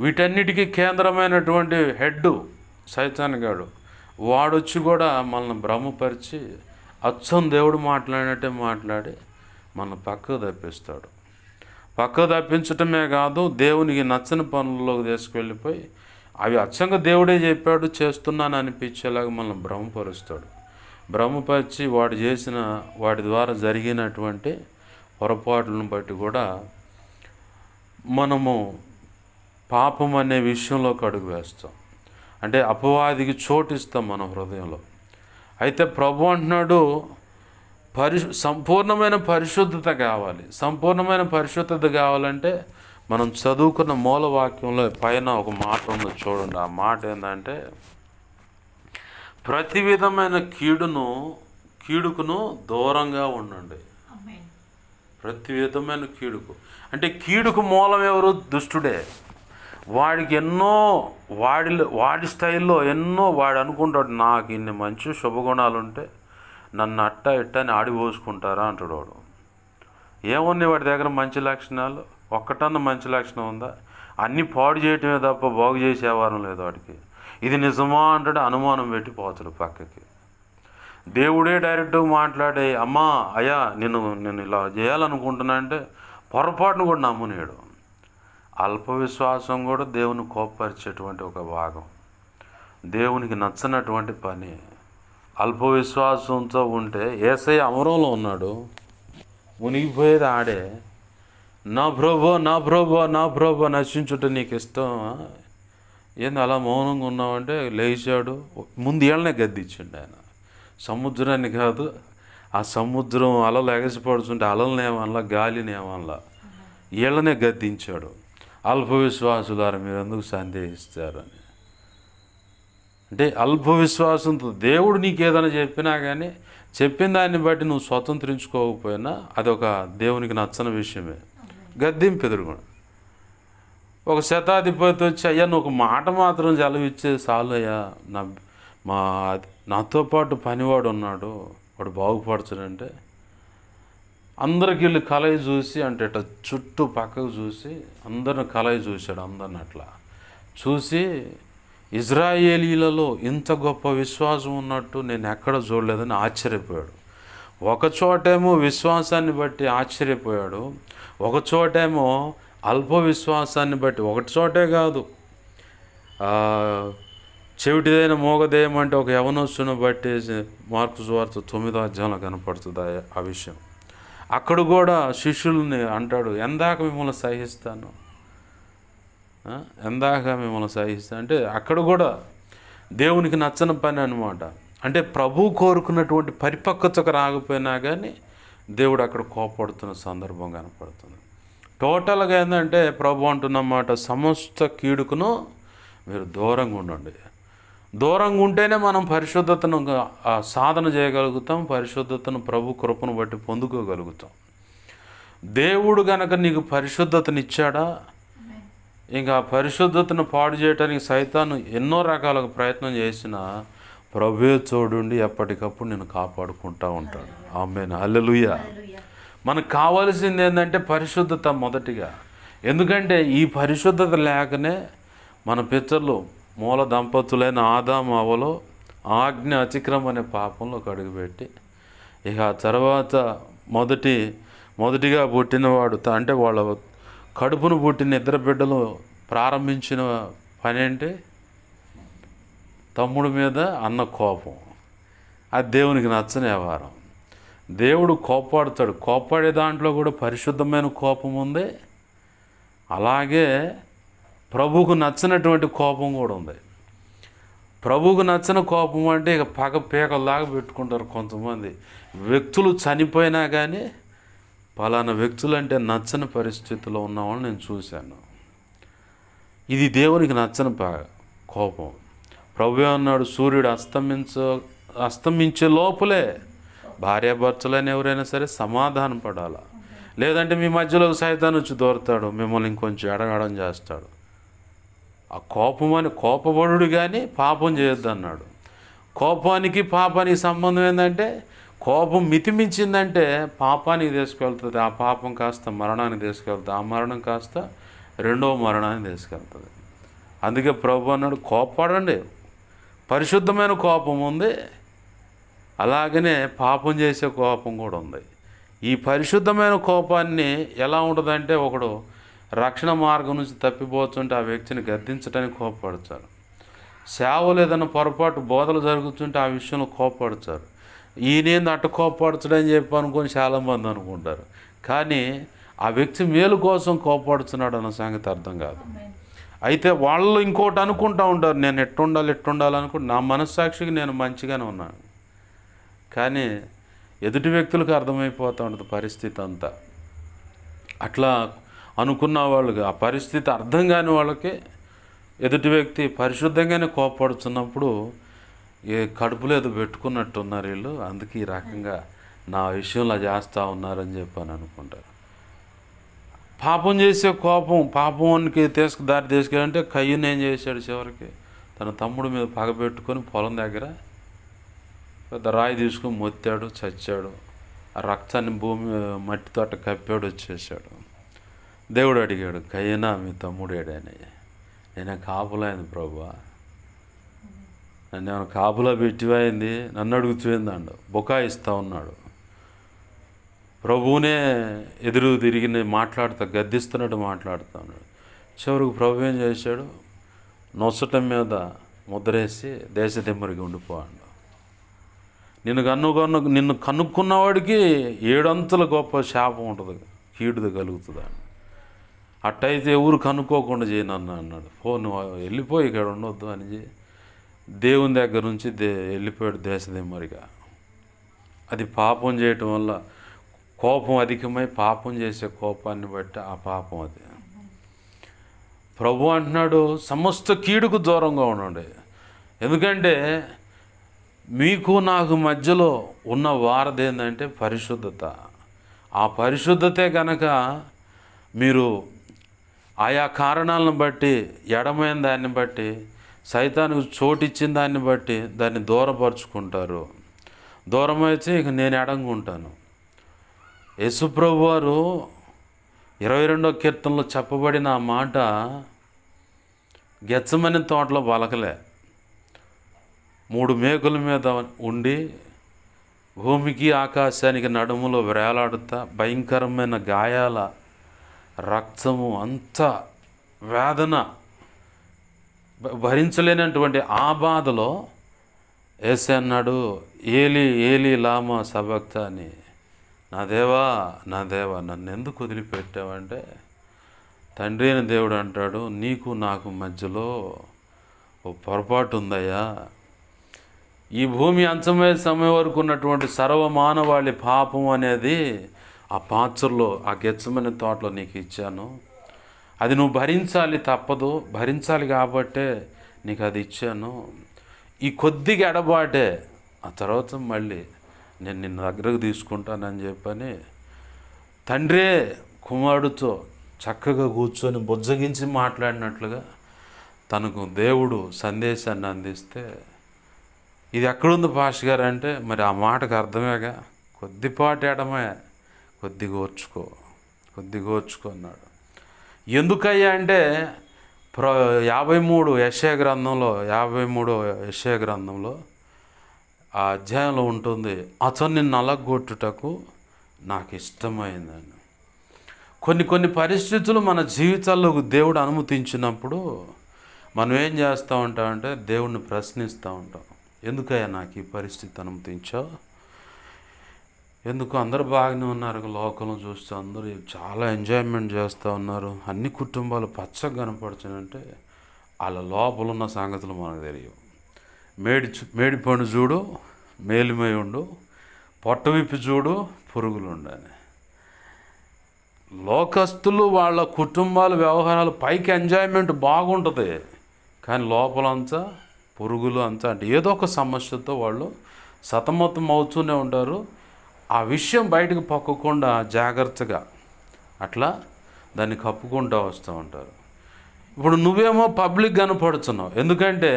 వీటన్నిటికీ కేంద్రమైనటువంటి హెడ్ సైతాన్ గాడు. వాడొచ్చి కూడా మనల్ని భ్రమపరిచి అచ్చం దేవుడు మాట్లాడినట్టే మాట్లాడి మన పక్కకు తప్పిస్తాడు. పక్కకు తప్పించటమే కాదు, దేవునికి నచ్చని పనుల్లోకి తీసుకువెళ్ళిపోయి అవి అచ్చంగా దేవుడే చెప్పాడు చేస్తున్నాను అనిపించేలాగా మనల్ని భ్రమపరుస్తాడు. భ్రమపరిచి వాటి ద్వారా జరిగినటువంటి పొరపాట్లను బట్టి కూడా మనము పాపం అనే విషయంలోకి అడుగు వేస్తాం. అంటే అపవాదికి చోటిస్తాం మన హృదయంలో. అయితే ప్రభు అంటున్నాడు సంపూర్ణమైన పరిశుద్ధత కావాలి. సంపూర్ణమైన పరిశుద్ధత కావాలంటే మనం చదువుకున్న మూలవాక్యంలో పైన ఒక మాట ఉంది చూడండి. ఆ మాట ఏంటంటే, ప్రతి విధమైన కీడుకును దూరంగా ఉండండి. ప్రతి విధమైన కీడుకు అంటే కీడుకు మూలం ఎవరు? దుష్టుడే. వాడికి ఎన్నో వాడి స్టైల్లో ఎన్నో వాడు అనుకుంటాడు, నాకు ఇన్ని మంచి శుభగుణాలు ఉంటే నన్ను అట్ట ఇట్ట అని ఆడిపోసుకుంటారా అంటాడు వాడు. ఏమున్నాయి వాడి దగ్గర మంచి లక్షణాలు? ఒక్కటన్నా మంచి లక్షణం ఉందా? అన్నీ పాడు చేయటమే తప్ప బాగు చేసేవారం లేదు వాడికి. ఇది నిజమా అంటాడు, అనుమానం పెట్టి పోతాడు పక్కకి. దేవుడే డైరెక్ట్గా మాట్లాడే, అమ్మా అయ్యా నేను ఇలా చేయాలనుకుంటున్నా అంటే పొరపాటును కూడా నమ్మునేడు. అల్ప విశ్వాసం కూడా దేవుని కోప్పరిచేటువంటి ఒక భాగం. దేవునికి నచ్చనటువంటి పని. అల్ప విశ్వాసంతో ఉంటే యేసయ్య అమరంలో ఉన్నాడు, మునిగిపోయేది ఆడే. నా ప్రభు నశించుట నీకు ఇష్టం? ఏంది అలా మౌనంగా ఉన్నామంటే లేచాడు, ముందు ఏళ్ళనే గద్దించండి ఆయన. సముద్రాన్ని కాదు, ఆ సముద్రం అలలు ఎగసిపడుతుంటే అలలనేమల్లా గాలినేమల్లా ఏళ్ళనే గద్దించాడు. అల్ప విశ్వాసులారా మీరు ఎందుకు సందేహిస్తారని. అంటే అల్ప విశ్వాసంతో దేవుడు నీకు ఏదైనా చెప్పినా కానీ చెప్పిన దాన్ని బట్టి నువ్వు స్వతంత్రించుకోకపోయినా అదొక దేవునికి నచ్చని విషయమే. గద్దింపు ఎదురుకుండా ఒక శతాధిపతి వచ్చి, అయ్యా నువ్వు ఒక మాట మాత్రం సెలవిచ్చే చాలు అయ్యా, నాతో పాటు పనివాడు ఉన్నాడు, వాడు బాగుపరచడంటే అందరికి వెళ్ళి కలయి చూసి, అంటే ఇట్లా చుట్టూ పక్కకు చూసి అందరిని కలయి చూశాడు. అందరిని అట్లా చూసి, ఇజ్రాయేలీలలో ఇంత గొప్ప విశ్వాసం ఉన్నట్టు నేను ఎక్కడ చూడలేదని ఆశ్చర్యపోయాడు. ఒకచోటేమో విశ్వాసాన్ని బట్టి ఆశ్చర్యపోయాడు, ఒకచోటేమో అల్ప విశ్వాసాన్ని బట్టి. ఒకటి చోటే కాదు, చెవిటిదైన మోగదేయం అంటే ఒక యవనస్తుని బట్టి మార్కు సువార్త 9వ అధ్యాయంలో కనపడుతుంది ఆ విషయం. అక్కడ కూడా శిష్యుల్ని అంటాడు, ఎందాక మిమ్మల్ని సహిస్తాను, ఎందాక మిమ్మల్ని సహిస్తాను అంటే అక్కడ కూడా దేవునికి నచ్చని పని అనమాట. అంటే ప్రభు కోరుకున్నటువంటి పరిపక్వతకు రాకపోయినా కానీ దేవుడు అక్కడ కోపడుతున్న సందర్భం కనపడుతుంది. టోటల్గా ఏంటంటే ప్రభు అంటున్నమాట, సమస్త కీడుకును మీరు దూరంగా ఉండండి. దూరంగా ఉంటేనే మనం పరిశుద్ధతను సాధన చేయగలుగుతాం, పరిశుద్ధతను ప్రభు కృపను బట్టి పొందుకోగలుగుతాం. దేవుడు గనక నీకు పరిశుద్ధతనిచ్చాడా, ఇంకా పరిశుద్ధతను పాడు చేయడానికి సైతాను ఎన్నో రకాలుగా ప్రయత్నం చేసినా ప్రభువే తోడుండి ఎప్పటికప్పుడు నేను కాపాడుకుంటూ ఉంటాడు. ఆమేన్, హల్లెలూయా. మనకు కావాల్సింది ఏంటంటే పరిశుద్ధత మొదటిగా. ఎందుకంటే ఈ పరిశుద్ధత లేకనే మన పితరులు మూల దంపతులైన ఆదాము అవ్వలో ఆజ్ఞ అతిక్రమం అనే పాపంలో అడుగుపెట్టి, ఇక ఆ తర్వాత మొదటిగా పుట్టినవాడు అంటే వాళ్ళ కడుపును పుట్టిన ఇద్దరు బిడ్డలు ప్రారంభించిన పని ఏంటి, తమ్ముడి మీద అన్న కోపం. అది దేవునికి నచ్చని వ్యవహారం. దేవుడు కోపాడుతాడు, కోపాడే దాంట్లో కూడా పరిశుద్ధమైన కోపం ఉంది, అలాగే ప్రభువుకు నచ్చినటువంటి కోపం కూడా ఉంది. ప్రభువుకు నచ్చిన కోపం అంటే ఇక పీకల్లాగా పెట్టుకుంటారు కొంతమంది. వ్యక్తులు చనిపోయినా కానీ పలానా వ్యక్తులు అంటే నచ్చని పరిస్థితిలో ఉన్నవాళ్ళు నేను చూశాను. ఇది దేవునికి నచ్చని కోపం. ప్రభు అన్నాడు, సూర్యుడు అస్తమించే లోపలే భార్యాభర్తలైన ఎవరైనా సరే సమాధానం పడాలా, లేదంటే మీ మధ్యలో సైతాన్ వచ్చి దూరతాడు, మిమ్మల్ని ఇంకొంచెం ఎడగడం చేస్తాడు. ఆ కోపపడు కానీ పాపం చేయొద్దు అన్నాడు. కోపానికి పాపానికి సంబంధం ఏంటంటే, కోపం మితిమించిందంటే పాపానికి తీసుకెళ్తుంది, ఆ పాపం కాస్త మరణానికి తీసుకెళ్తుంది, ఆ మరణం కాస్త రెండవ మరణానికి తీసుకెళ్తుంది. అందుకే ప్రభు అన్నాడు, కోపపడండి. పరిశుద్ధమైన కోపం ఉంది, అలాగనే పాపం చేసే కోపం కూడా ఉంది. ఈ పరిశుద్ధమైన కోపాన్ని ఎలా ఉంటుందంటే, ఒకడు రక్షణ మార్గం నుంచి తప్పిపోతుంటే ఆ వ్యక్తిని గద్దించడానికి కోపపడతారు. సేవలు ఏదైనా పొరపాటు బోధలు జరుగుతుంటే ఆ విషయంలో కోపపడతారు. ఈయనేంది అట్ట కోపపడతాడని చెప్పి అనుకొని చాలామంది అనుకుంటారు, కానీ ఆ వ్యక్తి మేలు కోసం కోపడుతున్నాడు అన్న సంగతి అర్థం కాదు. అయితే వాళ్ళు ఇంకోటి అనుకుంటూ ఉంటారు, నేను ఎట్టుండాలి అనుకుంటే, నా మనస్సాక్షికి నేను మంచిగానే ఉన్నాను, కానీ ఎదుటి వ్యక్తులకు అర్థమైపోతూ ఉంటుంది పరిస్థితి అంతా. అట్లా అనుకున్న వాళ్ళకి, ఆ పరిస్థితి అర్థం కాని వాళ్ళకి ఎదుటి వ్యక్తి పరిశుద్ధంగానే కోపడుతున్నప్పుడు కడుపులో ఏదో పెట్టుకున్నట్టున్నారు వీళ్ళు, అందుకే ఈ రకంగా నా విషయంలో చేస్తూ ఉన్నారని చెప్పని అనుకుంటారు. పాపం చేసే కోపం పాపానికి దారి తీసుకెళ్ళంటే, కయ్యూను ఏం చేశాడు, చివరికి తన తమ్ముడి మీద పగబెట్టుకొని పొలం దగ్గర పెద్ద రాయి తీసుకొని మొత్తాడు, చచ్చాడు. ఆ రక్తాన్ని మట్టితో అట్ట కప్పాడు, వచ్చేసాడు. దేవుడు అడిగాడు, కయ్యనా మీ తమ్ముడు ఏడని? నేను కాపులైంది ప్రభువా, నన్ను ఏమైనా కాపులా పెట్టివైంది, నన్ను అడుగుతుపోయిందండు, బుకాయిస్తూ ఉన్నాడు. ప్రభువునే ఎదురు తిరిగి గద్దిస్తున్నట్టు మాట్లాడుతూ ఉన్నాడు. చివరికి ప్రభు ఏం చేశాడు, నొసటం మీద ముద్రేసి దేశదిమ్మరికి ఉండిపోయాడు. నిన్ను కనుక్కున్నవాడికి 7 అంతుల గొప్ప శాపం ఉంటుంది, కీడుది కలుగుతుంది. అట్టయితే ఎవరు కనుక్కోకుండా చేయనన్నా అన్నాడు. నువ్వు వెళ్ళిపోయి ఇక్కడ ఉండొద్దు అని దేవుని దగ్గర నుంచి వెళ్ళిపోయాడు దేశదిమ్మరిగా. అది పాపం చేయటం వల్ల కోపం అధికమై పాపం చేసే కోపాన్ని బట్టి ఆ పాపం అది. ప్రభు అంటున్నాడు, సమస్త కీడుకు దూరంగా ఉండండి. ఎందుకంటే మీకు నాకు మధ్యలో ఉన్న వారధి ఏంటంటే పరిశుద్ధత. ఆ పరిశుద్ధతే కనుక మీరు ఆయా కారణాలను బట్టి, ఎడమైన దాన్ని బట్టి, సైతానికి చోటిచ్చిన దాన్ని బట్టి దాన్ని దూరపరుచుకుంటారు. దూరమైతే ఇక నేను ఎడంగుంటాను. యేసుప్రభు వారు 22వ కీర్తనలో చెప్పబడిన ఆ మాట గెత్సెమనే తోటలో పలకలే. 3 మేకుల మీద ఉండి భూమికి ఆకాశానికి నడుములో వేలాడుతా భయంకరమైన గాయాల, రక్తము, అంత వేదన భరించలేనటువంటి ఆ బాధలో యేసయ్య అన్నాడు, ఏలి ఏలి లామా సబక్తాని, నా దేవా నా దేవా నన్ను ఎందుకు వదిలిపెట్టావంటే, తండ్రి అయిన దేవుడు అంటాడు, నీకు నాకు మధ్యలో ఓ పొరపాటు ఉందయ్యా. ఈ భూమి అంచమయ్యే సమయం వరకు ఉన్నటువంటి సర్వమానవాళి పాపం అనేది ఆ పాత్రలో, ఆ గెత్సెమనే తోటలో నీకు ఇచ్చాను. అది నువ్వు భరించాలి, తప్పదు, భరించాలి కాబట్టే నీకు అది ఇచ్చాను. ఈ కొద్దిగా ఎడబాటే, ఆ తర్వాత మళ్ళీ నేను నిన్ను దగ్గరకు తీసుకుంటానని చెప్పని తండ్రే కుమారుడితో చక్కగా కూర్చొని బుజ్జగించి మాట్లాడినట్లుగా తనకు దేవుడు సందేశాన్ని అందిస్తే, ఇది ఎక్కడుంది పాస్టర్ గారు అంటే, మరి ఆ మాటకు అర్థమేగా, కొద్దిపాటి ఎడమే, కొద్దిగా ఓర్చుకో, కొద్దిగా ఓర్చుకో అన్నాడు. ఎందుకయ్యా అంటే 53 యెషయా గ్రంథంలో, 53వ యెషయా గ్రంథంలో ఆ అధ్యాయంలో ఉంటుంది, అతన్ని నలగొట్టుటకు నాకు ఇష్టమైందని. కొన్ని పరిస్థితులు మన జీవితాల్లోకి దేవుడు అనుమతించినప్పుడు మనం ఏం చేస్తూ ఉంటామంటే దేవుడిని ప్రశ్నిస్తూ ఉంటాం. ఎందుకయ్యా నాకు ఈ పరిస్థితి అనుమతించావు? ఎందుకు అందరూ బాగానే ఉన్నారు, లోకంలో చూస్తే అందరూ చాలా ఎంజాయ్మెంట్ చేస్తూ ఉన్నారు, అన్ని కుటుంబాలు పచ్చగా కనపడుతున్నాయంటే వాళ్ళ లోపల ఉన్న సంగతులు మనకు తెలియవు. మేడి పండు చూడు మేలిమై ఉండు, పొట్ట విప్పి చూడు పురుగులు ఉండని. లోకస్తులు వాళ్ళ కుటుంబాల వ్యవహారాలు పైకి ఎంజాయ్మెంట్ బాగుంటుంది, కానీ లోపలంతా పురుగులు అంతా, అంటే ఏదో ఒక సమస్యతో వాళ్ళు సతమతం అవుతూనే ఉంటారు. ఆ విషయం బయటకు పక్కకుండా జాగ్రత్తగా అట్లా దాన్ని కప్పుకుంటూ వస్తూ ఉంటారు. ఇప్పుడు నువ్వేమో పబ్లిక్ కనపడుతున్నావు, ఎందుకంటే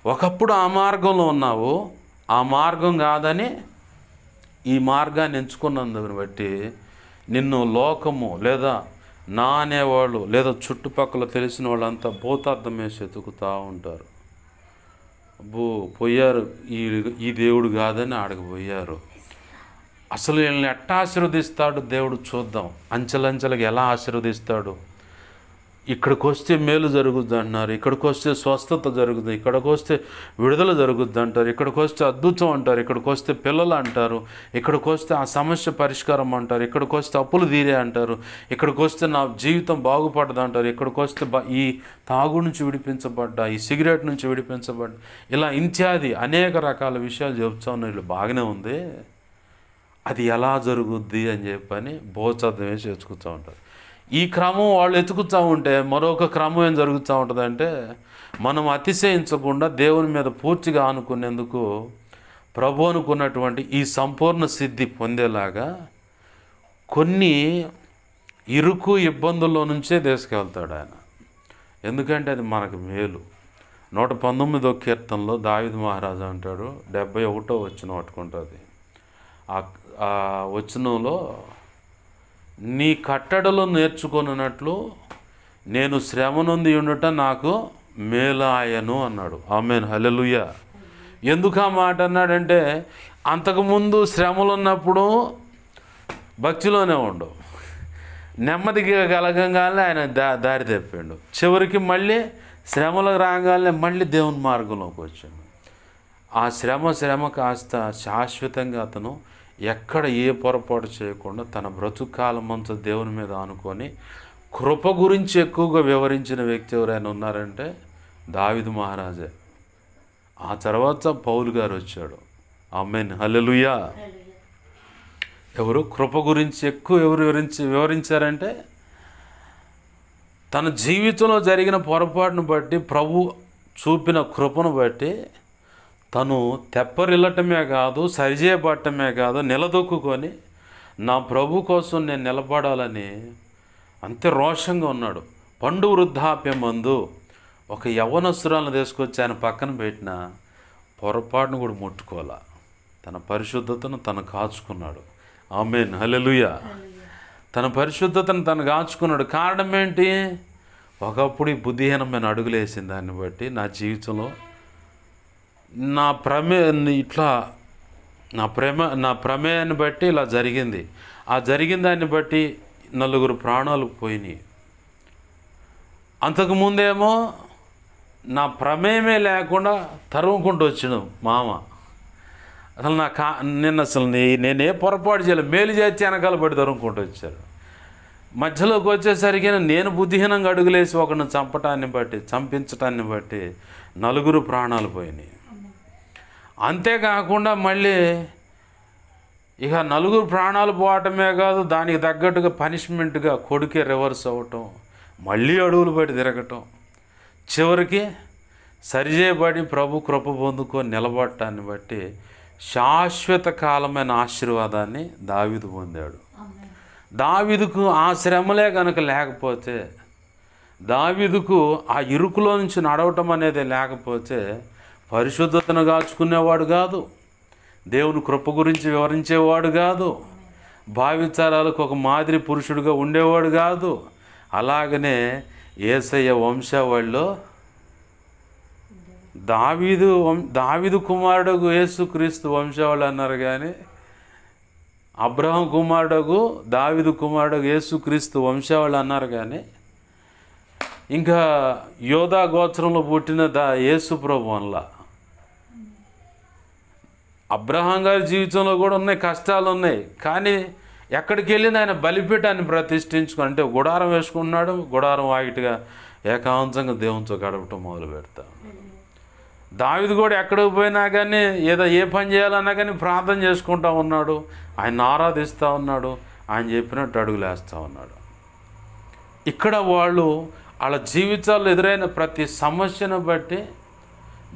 ఒకప్పుడు ఆ మార్గంలో ఉన్నావు, ఆ మార్గం కాదని ఈ మార్గాన్ని ఎంచుకున్నందుని బట్టి నిన్ను లోకము లేదా నా అనేవాళ్ళు లేదా చుట్టుపక్కల తెలిసిన వాళ్ళంతా భూతార్థం వేసి ఎతుకుతూ ఉంటారు. పోయారు, ఈ దేవుడు కాదని ఆడకు పోయారు. అసలు వీళ్ళని ఎట్టా ఆశీర్వదిస్తాడు దేవుడు చూద్దాం, అంచెలంచెలకు ఎలా ఆశీర్వదిస్తాడు. ఇక్కడికి వస్తే మేలు జరుగుద్ది అంటున్నారు, ఇక్కడికి వస్తే స్వస్థత జరుగుతుంది, ఇక్కడికి వస్తే విడుదల జరుగుద్ది అంటారు, ఇక్కడికి వస్తే అద్భుతం అంటారు, ఇక్కడికి వస్తే పిల్లలు అంటారు, ఇక్కడికి వస్తే ఆ సమస్య పరిష్కారం అంటారు, ఇక్కడికి వస్తే అప్పులు తీరే అంటారు, ఇక్కడికి వస్తే నా జీవితం బాగుపడదు అంటారు, ఇక్కడికి వస్తే ఈ తాగు నుంచి విడిపించబడ్డా, ఈ సిగరెట్ నుంచి విడిపించబడ్డా, ఇలా ఇత్యాది అనేక రకాల విషయాలు చెప్తా ఉన్నారు. వీళ్ళు బాగానే ఉంది, అది ఎలా జరుగుద్ది అని చెప్పని బోచద్దం వేసి ఎత్తుకుతూ ఉంటారు. ఈ క్రమం వాళ్ళు ఎత్తుకుతూ ఉంటే మరొక క్రమం ఏం జరుగుతూ ఉంటుందంటే, మనం అతిశయించకుండా దేవుని మీద పూర్తిగా ఆనుకునేందుకు ప్రభు అనుకున్నటువంటి ఈ సంపూర్ణ సిద్ధి పొందేలాగా కొన్ని ఇరుకు ఇబ్బందుల్లో నుంచే తీసుకెళ్తాడు ఆయన. ఎందుకంటే అది మనకు మేలు. 119వ కీర్తనలో దావీదు మహారాజు అంటాడు, 71వ వచనం పట్టుకుంటుంది. ఆ వచనంలో, నీ కట్టడలు నేర్చుకొనున్నట్లు నేను శ్రమ నొంది ఉండుట నాకు మేలాయను అన్నాడు. ఆమేన్, హల్లెలూయా. ఎందుకు ఆ మాట అన్నాడంటే, అంతకుముందు శ్రమలు ఉన్నప్పుడు భక్తిలోనే ఉండవు, నెమ్మదిగా కలగంగానే ఆయన దారి తప్పాడు. చివరికి మళ్ళీ శ్రమలకు రాగానే మళ్ళీ దేవుని మార్గంలోకి వచ్చాడు. ఆ శ్రమ కాస్త శాశ్వతంగా అతను ఎక్కడ ఏ పొరపాటు చేయకుండా తన బ్రతుకు కాలం అంతా దేవుని మీద ఆనుకొని కృప గురించి ఎక్కువగా వివరించిన వ్యక్తి ఎవరైనా ఉన్నారంటే దావీదు మహారాజే. ఆ తర్వాత పౌలు గారు వచ్చాడు. ఆమేన్, హల్లెలూయా. ఎవరు కృప గురించి ఎక్కువ వివరించారంటే తన జీవితంలో జరిగిన పొరపాటును బట్టి, ప్రభు చూపిన కృపను బట్టి తను తెప్పరిల్లటమే కాదు, సరిచేయబట్టమే కాదు, నిలదొక్కుని నా ప్రభు కోసం నేను నిలబడాలని అంతే రోషంగా ఉన్నాడు. పండు వృద్ధాప్యమందు ఒక యవ్వనస్తురాలను తీసుకొచ్చి ఆయన పక్కన పెట్టిన పొరపాటును కూడా ముట్టుకోవాల. తన పరిశుద్ధతను తను కాచుకున్నాడు. ఆమేన్, హల్లెలూయా. తన పరిశుద్ధతను తను కాచుకున్నాడు. కారణం ఏంటి? ఒకప్పుడు ఈ బుద్ధిహీనమైన అడుగులు వేసిన దాన్ని బట్టి నా జీవితంలో నా ప్రమేయాన్ని బట్టి ఇలా జరిగింది. ఆ జరిగిన దాన్ని బట్టి 4 ప్రాణాలు పోయినాయి. అంతకుముందేమో నా ప్రమేయమే లేకుండా తరుముకుంటూ వచ్చిన మామ. అసలు నేనే పొరపాటు చేయలేదు, మేలు చేసి వెనకాల పడి తరుముకుంటూ వచ్చారు. మధ్యలోకి వచ్చేసరికి నేను బుద్ధిహీనంగా అడుగులేసి ఒకరిని చంపించటాన్ని బట్టి 4 ప్రాణాలు పోయినాయి. అంతేకాకుండా మళ్ళీ ఇక 4 ప్రాణాలు పోవటమే కాదు, దానికి తగ్గట్టుగా పనిష్మెంట్గా కొడుకే రివర్స్ అవ్వటం, మళ్ళీ అడుగులు బట్టి తిరగటం, చివరికి సరిచేయబడి ప్రభు కృప పొందుకొని నిలబడటాన్ని బట్టి శాశ్వత కాలమైన ఆశీర్వాదాన్ని దావీదు పొందాడు. దావీదుకు ఆ శ్రమలే కనుక లేకపోతే, దావీదుకు ఆ ఇరుకులో నుంచి నడవటం అనేది లేకపోతే పరిశుద్ధతను కాచుకునేవాడు కాదు, దేవుని కృప గురించి వివరించేవాడు కాదు, భావితరాలకు ఒక మాదిరి పురుషుడిగా ఉండేవాడు కాదు. అలాగనే యేసయ్య వంశావళిలో దావీదు కుమారుడు యేసుక్రీస్తు వంశావళి అన్నారు, కానీ అబ్రహాం కుమారుడు దావీదు కుమారుడు యేసుక్రీస్తు వంశావళి అన్నారు. కానీ ఇంకా యోధా గోత్రంలో పుట్టిన యేసు ప్రభు వల్ల అబ్రహాం గారి జీవితంలో కూడా ఉన్నాయి, కష్టాలు ఉన్నాయి. కానీ ఎక్కడికి వెళ్ళినా ఆయన బలిపీఠాన్ని ప్రతిష్ఠించుకుని, అంటే గుడారం వేసుకున్నాడు, గుడారం వాగిటిగా ఏకాంతంగా దేవునితో గడపటం మొదలు పెడతాడు. దావీదు కూడా ఎక్కడికి పోయినా కానీ ఏ పని చేయాలన్నా కానీ ప్రార్థన చేసుకుంటూ ఉన్నాడు, ఆయన ఆరాధిస్తూ ఉన్నాడు, ఆయన చెప్పినట్టు అడుగులేస్తూ ఉన్నాడు. ఇక్కడ వాళ్ళ జీవితాల్లో ఎదురైన ప్రతి సమస్యను బట్టి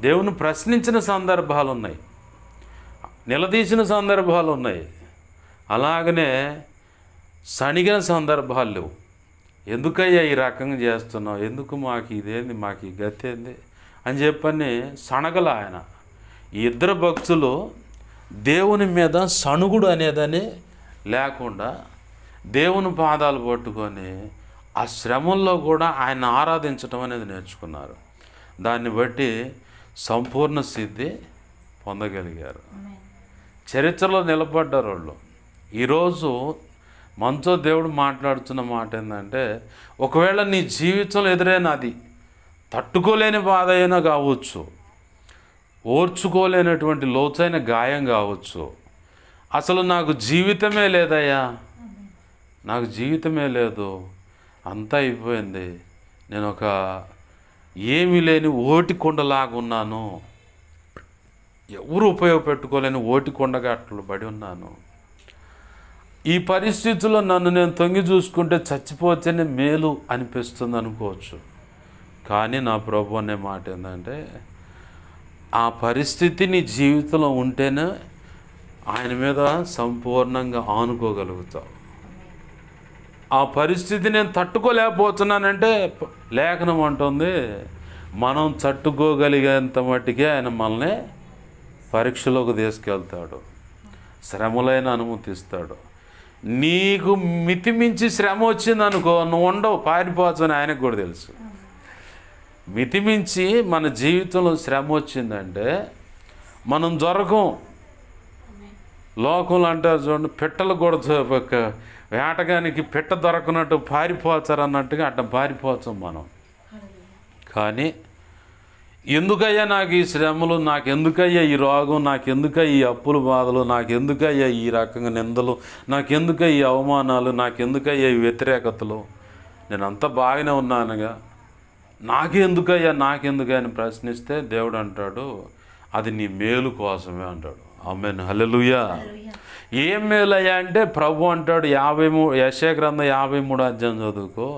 దేవుని ప్రశ్నించిన సందర్భాలు ఉన్నాయి, నిలదీసిన సందర్భాలు ఉన్నాయి, అలాగనే సణిగిన సందర్భాలు లేవు. ఎందుకయ్యా ఈ రకంగా చేస్తున్నావు, ఎందుకు మాకు ఇదేంది, మాకు ఈ గతి ఏంది అని చెప్పని సణగల ఆయన. ఈ 2 భక్తులు దేవుని మీద సణుగుడు అనేదని లేకుండా దేవుని పాదాలు పట్టుకొని ఆ శ్రమల్లో కూడా ఆయన ఆరాధించటం అనేది నేర్చుకున్నారు. దాన్ని బట్టి సంపూర్ణ సిద్ధి పొందగలిగారు, చరిత్రలో నిలబడ్డారు వాళ్ళు. ఈరోజు మనతో దేవుడు మాట్లాడుతున్న మాట ఏంటంటే, ఒకవేళ నీ జీవితంలో ఎదురైన అది తట్టుకోలేని బాధ అయినా కావచ్చు, ఓర్చుకోలేనటువంటి లోతైన గాయం కావచ్చు, అసలు నాకు జీవితమే లేదయ్యా, నాకు జీవితమే లేదు, అంతా అయిపోయింది, నేను ఒక ఏమీ లేని ఓటి కొండలాగున్నాను, ఎవరు ఉపయోగపెట్టుకోలేని ఓటి కొండగా అట్లు పడి ఉన్నాను, ఈ పరిస్థితుల్లో నన్ను నేను తొంగి చూసుకుంటే చచ్చిపోతేనే మేలు అనిపిస్తుంది అనుకోవచ్చు. కానీ నా ప్రభు అనే మాట ఏంటంటే, ఆ పరిస్థితి నీ జీవితంలో ఉంటేనే ఆయన మీద సంపూర్ణంగా ఆనుకోగలుగుతావు. ఆ పరిస్థితి నేను తట్టుకోలేకపోతున్నానంటే లేఖనం అంటుంది, మనం తట్టుకోగలిగేంత మట్టికే ఆయన మనల్ని పరీక్షలోకి తీసుకెళ్తాడు, శ్రమలైన అనుమతిస్తాడు. నీకు మితిమించి శ్రమ వచ్చిందనుకో, నువ్వు ఉండవు, పారిపోవచ్చని ఆయనకు కూడా తెలుసు. మితిమించి మన జీవితంలో శ్రమ వచ్చిందంటే మనం దొరకం. లోకంలో అంటారు చూడండి, పిట్టలు కూడా వేటగానికి పిట్ట దొరకనట్టు పారిపోతారు అన్నట్టుగా అట్లా పారిపోతాం మనం. కానీ ఎందుకయ్యా నాకు ఈ శ్రమలు, నాకెందుకయ్యా ఈ రోగం, నాకెందుకయ్యా ఈ అప్పుల బాధలు, నాకెందుకయ్యా ఈ రకంగా నిందలు, నాకెందుకయ్యా ఈ అవమానాలు, నాకెందుకయ్యా ఈ వ్యతిరేకతలు, నేను అంతా బాగానే ఉన్నానుగా, నాకెందుకయ్యా అని ప్రశ్నిస్తే దేవుడు అంటాడు, అది నీ మేలు కోసమే అంటాడు. ఆమేన్, హల్లెలూయా. ఏం మేలయ్యా అంటే ప్రభు అంటాడు, యెషయా గ్రంథం 53 అధ్యాయం చదువుకో,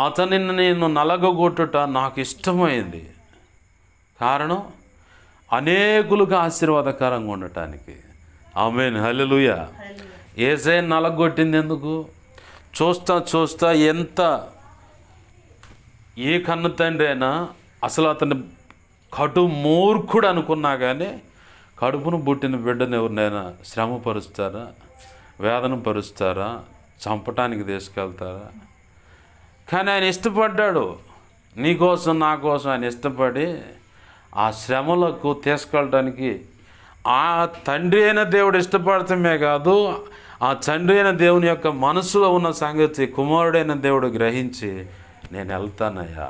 అతనిని నేను నలగొట్టుట నాకు ఇష్టమైంది. కారణం అనేకులకు ఆశీర్వాదకరంగా ఉండటానికి. ఆమేన్, హల్లెలూయా. యేసయ్య నలగొట్టింది ఎందుకు? చూస్తా ఎంత ఏ కన్ను తండ్రి అయినా అసలు అతను కటు మూర్ఖుడు అనుకున్నా కానీ కడుపును పుట్టిన బిడ్డను ఎవరినైనా శ్రమపరుస్తారా, వేదన పరుస్తారా, చంపటానికి తీసుకెళ్తారా? కానీ ఆయన ఇష్టపడ్డాడు, నీకోసం నా కోసం ఆయన ఇష్టపడి ఆ శ్రమలకు తీసుకెళ్ళటానికి. ఆ తండ్రి అయిన దేవుడు ఇష్టపడటమే కాదు, ఆ తండ్రి అయిన దేవుని యొక్క మనసులో ఉన్న సంగతి కుమారుడైన దేవుడు గ్రహించి నేను వెళ్తానయ్యా,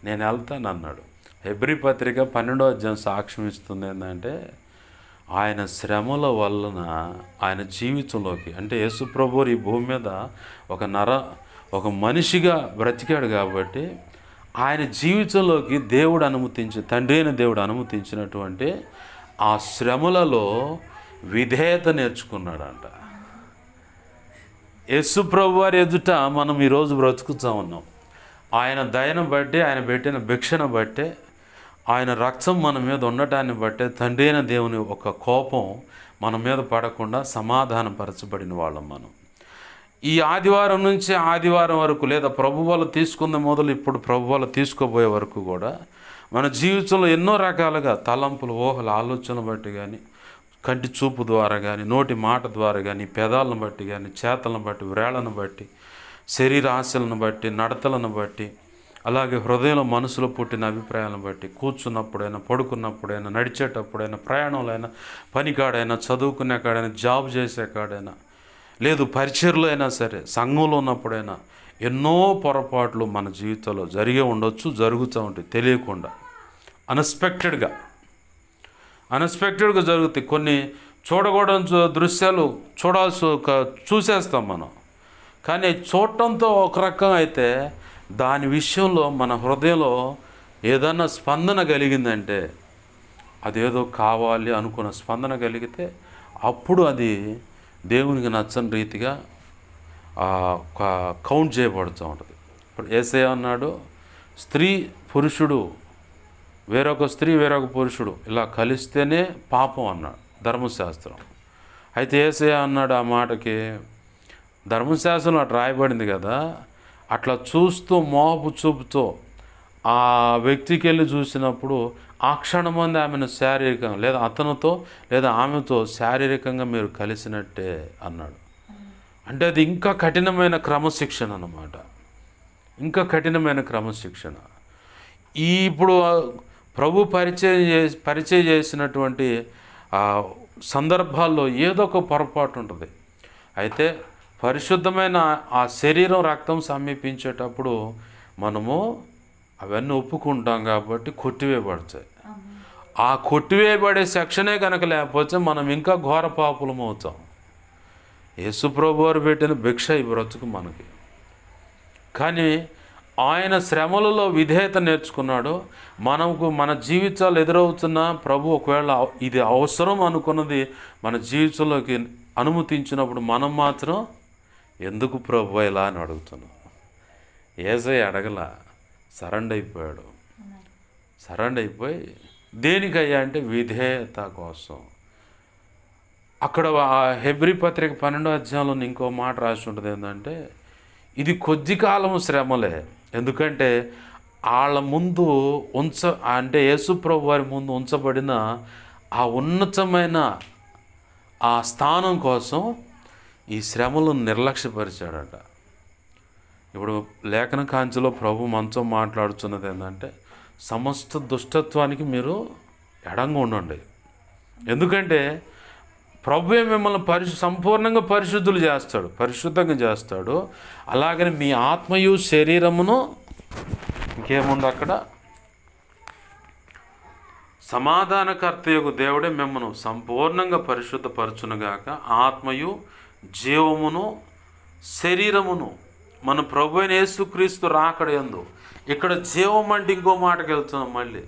నేను వెళ్తానన్నాడు. హెబ్రీ పత్రిక 12వ అధ్యాయం సాక్ష్యం ఇస్తుంది ఏంటంటే, ఆయన శ్రమల వలన ఆయన జీవితంలోకి, అంటే యేసు ప్రభువు ఈ భూమి మీద ఒక మనిషిగా బ్రతికాడు కాబట్టి ఆయన జీవితంలోకి తండ్రి అయిన దేవుడు అనుమతించినటువంటి ఆ శ్రమలలో విధేయత నేర్చుకున్నాడంట. యేసు ప్రభు వారి ఎదుట మనం ఈరోజు బ్రతుకుతూ ఉన్నాం. ఆయన దయను బట్టి, ఆయన పెట్టిన భిక్షను బట్టి, ఆయన రక్తం మన మీద ఉండటాన్ని బట్టే తండ్రి అయిన దేవుని ఒక కోపం మన మీద పడకుండా సమాధానపరచబడిన వాళ్ళం మనం. ఈ ఆదివారం నుంచి ఆదివారం వరకు, లేదా ప్రభు వాళ్ళు తీసుకున్న మొదలు ఇప్పుడు ప్రభు వాళ్ళు తీసుకోబోయే వరకు కూడా మన జీవితంలో ఎన్నో రకాలుగా తలంపులు, ఊహలు, ఆలోచనలు బట్టి కానీ, కంటి చూపు ద్వారా కానీ, నోటి మాట ద్వారా కానీ, పెదాలను బట్టి కానీ, చేతలను బట్టి, వ్రేళ్లను బట్టి, శరీర ఆశలను బట్టి, నడతలను బట్టి, అలాగే హృదయంలో మనసులో పుట్టిన అభిప్రాయాలను బట్టి, కూర్చున్నప్పుడైనా, పడుకున్నప్పుడైనా, నడిచేటప్పుడైనా, ప్రయాణంలో, పనికాడైనా, చదువుకునే కాడైనా, జాబ్ చేసే కాడైనా, లేదు పరిచర్లో అయినా సరే, సంఘంలో ఉన్నప్పుడైనా ఎన్నో పొరపాట్లు మన జీవితంలో జరిగే ఉండొచ్చు, జరుగుతూ ఉంటాయి తెలియకుండా. అన్ఎక్స్పెక్టెడ్గా జరుగుతాయి. కొన్ని చూడకూడని దృశ్యాలు చూసేస్తాం మనం. కానీ చూడటంతో ఒక రకం అయితే దాని విషయంలో మన హృదయంలో ఏదన్నా స్పందన కలిగిందంటే, అదేదో కావాలి అనుకున్న స్పందన కలిగితే అప్పుడు అది దేవునికి నచ్చని రీతిగా కౌంట్ చేయబడుతూ ఉంటుంది. ఇప్పుడు యేసయ్య అన్నాడు, పురుషుడు వేరొక స్త్రీ వేరొక పురుషుడు ఇలా కలిస్తేనే పాపం అన్నాడు ధర్మశాస్త్రం. అయితే యేసయ్య అన్నాడు ఆ మాటకి, ధర్మశాస్త్రంలో అట్లా రాయబడింది కదా, అట్లా చూస్తూ మోహపు చూపుతో ఆ వ్యక్తికి వెళ్ళి చూసినప్పుడు ఆ క్షణమంది ఆమెను శారీరకంగా, లేదా అతనితో లేదా ఆమెతో శారీరకంగా మీరు కలిసినట్టే అన్నాడు. అంటే అది ఇంకా కఠినమైన క్రమశిక్షణ అన్నమాట, ఇంకా కఠినమైన క్రమశిక్షణ. ఇప్పుడు ప్రభు పరిచయం చేసినటువంటి సందర్భాల్లో ఏదో ఒక పొరపాటు ఉంటుంది. అయితే పరిశుద్ధమైన ఆ శరీరం రక్తం సమీపించేటప్పుడు మనము అవన్నీ ఒప్పుకుంటాం కాబట్టి కొట్టివేయబడతాయి. ఆ కొట్టివేయబడే సెక్షనే కనుక లేకపోతే మనం ఇంకా ఘోర పాపులం అవుతాం. యేసు ప్రభు వారు పెట్టిన భిక్ష ఈ బ్రతుకు మనకి. కానీ ఆయన శ్రమలలో విధేయత నేర్చుకున్నాడు. మన జీవితాలు ఎదురవుతున్న ప్రభు ఒకవేళ ఇది అవసరం అనుకున్నది మన జీవితంలోకి అనుమతించినప్పుడు మనం మాత్రం ఎందుకు ప్రభు ఇలా అని అడుగుతున్నాం. యేసయ్య అడగల, సరెండర్ అయిపోయాడు. సరెండర్ అయిపోయి దేనికయ్యా అంటే విధేయత కోసం. అక్కడ హెబ్రీ పత్రిక 12వ అధ్యాయంలో ఇంకో మాట రాసి ఉంటుంది ఏంటంటే, ఇది కొద్ది కాలం శ్రమలే. ఎందుకంటే వాళ్ళ ముందు అంటే యేసు ప్రభు వారి ముందు ఉంచబడిన ఆ ఉన్నతమైన ఆ స్థానం కోసం ఈ శ్రమలను నిర్లక్ష్యపరిచాడట. ఇప్పుడు లేఖన కాంతిలో ప్రభు మనతో మాట్లాడుతున్నది ఏంటంటే, సమస్త దుష్టత్వానికి మీరు ఎడంగా ఉండండి. ఎందుకంటే ప్రభువే మిమ్మల్ని సంపూర్ణంగా పరిశుద్ధంగా చేస్తాడు. అలాగని మీ ఆత్మయు శరీరమును, ఇంకేముంది అక్కడ, సమాధానకర్తయగు దేవుడే మిమ్మల్ని సంపూర్ణంగా పరిశుద్ధపరచునుగాక, ఆత్మయు జీవమును శరీరమును మన ప్రభు అయిన యేసుక్రీస్తు రాకడ యందు. ఇక్కడ జీవం అంటే ఇంకో మాటకి వెళ్తున్నాం మళ్ళీ.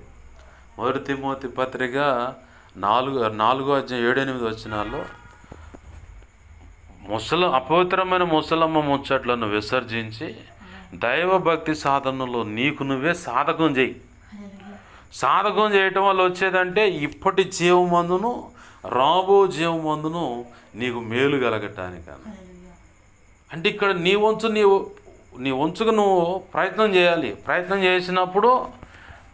1 తిమోతి పత్రిక 4వ అధ్యాయం 7-8 వచనాల్లో, అపవిత్రమైన ముసలమ్మ ముచ్చట్లను విసర్జించి దైవభక్తి సాధనలో నీకు నువ్వే సాధకం చేయి. సాధకం చేయటం వల్ల వచ్చేదంటే ఇప్పటి జీవమందును రాబో జీవమందును నీకు మేలు కలగటానికని. అంటే ఇక్కడ నీ వంచుగా నువ్వు ప్రయత్నం చేయాలి. ప్రయత్నం చేసినప్పుడు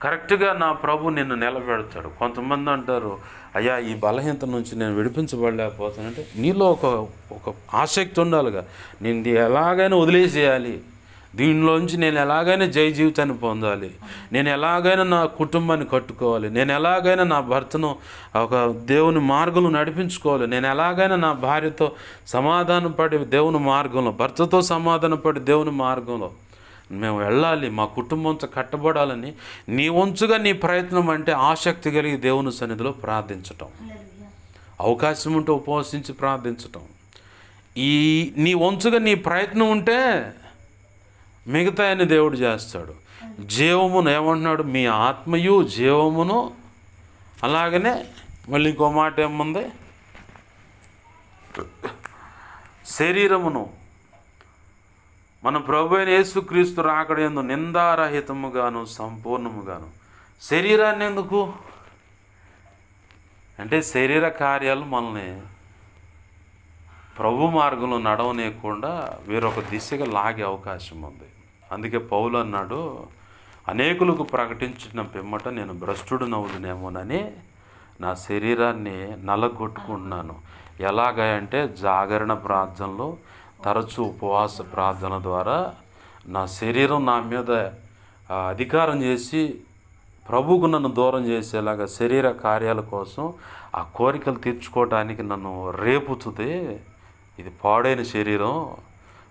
కరెక్ట్గా నా ప్రభు నిన్ను నిలబెడతాడు. కొంతమంది అంటారు, అయ్యా ఈ బలహీనత నుంచి నేను విడిపించబడలేకపోతానంటే నీలో ఒక ఆసక్తి ఉండాలిగా. నేను ఎలాగైనా వదిలేసేయాలి, దీనిలోంచి నేను ఎలాగైనా జయ జీవితాన్ని పొందాలి, నేను ఎలాగైనా నా కుటుంబాన్ని కట్టుకోవాలి, నేను ఎలాగైనా నా భర్తను ఒక దేవుని మార్గంలో నడిపించుకోవాలి, నేను ఎలాగైనా నా భార్యతో సమాధానపడి దేవుని మార్గంలో, భర్తతో సమాధానపడి దేవుని మార్గంలో మేము వెళ్ళాలి, మా కుటుంబంతో కట్టబడాలని నీ వంచుగా నీ ప్రయత్నం అంటే ఆసక్తి కలిగి దేవుని సన్నిధిలో ప్రార్థించటం, అవకాశం ఉంటే ఉపవసించి ప్రార్థించటం. నీ వంచుగా నీ ప్రయత్నం ఉంటే మిగతా అని దేవుడు చేస్తాడు. జీవమును ఏమంటున్నాడు? మీ ఆత్మయు జీవమును. అలాగనే మళ్ళీ ఇంకో మాట ఏముంది? శరీరమును. మన ప్రభు అయిన యేసుక్రీస్తు రాకడయందు నిందారహితముగాను సంపూర్ణముగాను. శరీరాన్ని ఎందుకు అంటే శరీర కార్యాలు మనల్ని ప్రభు మార్గంలో నడవనేయకుండా వేరొక దిశగా లాగే అవకాశం ఉంది. అందుకే పౌలు అన్నాడు, అనేకులకు ప్రకటించిన పిమ్మట నేను భ్రష్టుడునవుదునేమోనని నా శరీరాన్ని నలగొట్టుకుంటున్నాను. ఎలాగంటే జాగరణ ప్రార్థనలో, తరచూ ఉపవాస ప్రార్థన ద్వారా నా శరీరం నా మీద అధికారం చేసి ప్రభువుకు నన్ను దూరం చేసేలాగా శరీర కార్యాల కోసం ఆ కోరికలు తీర్చుకోవడానికి నన్ను రేపుతుంది. ఇది పాడైన శరీరం,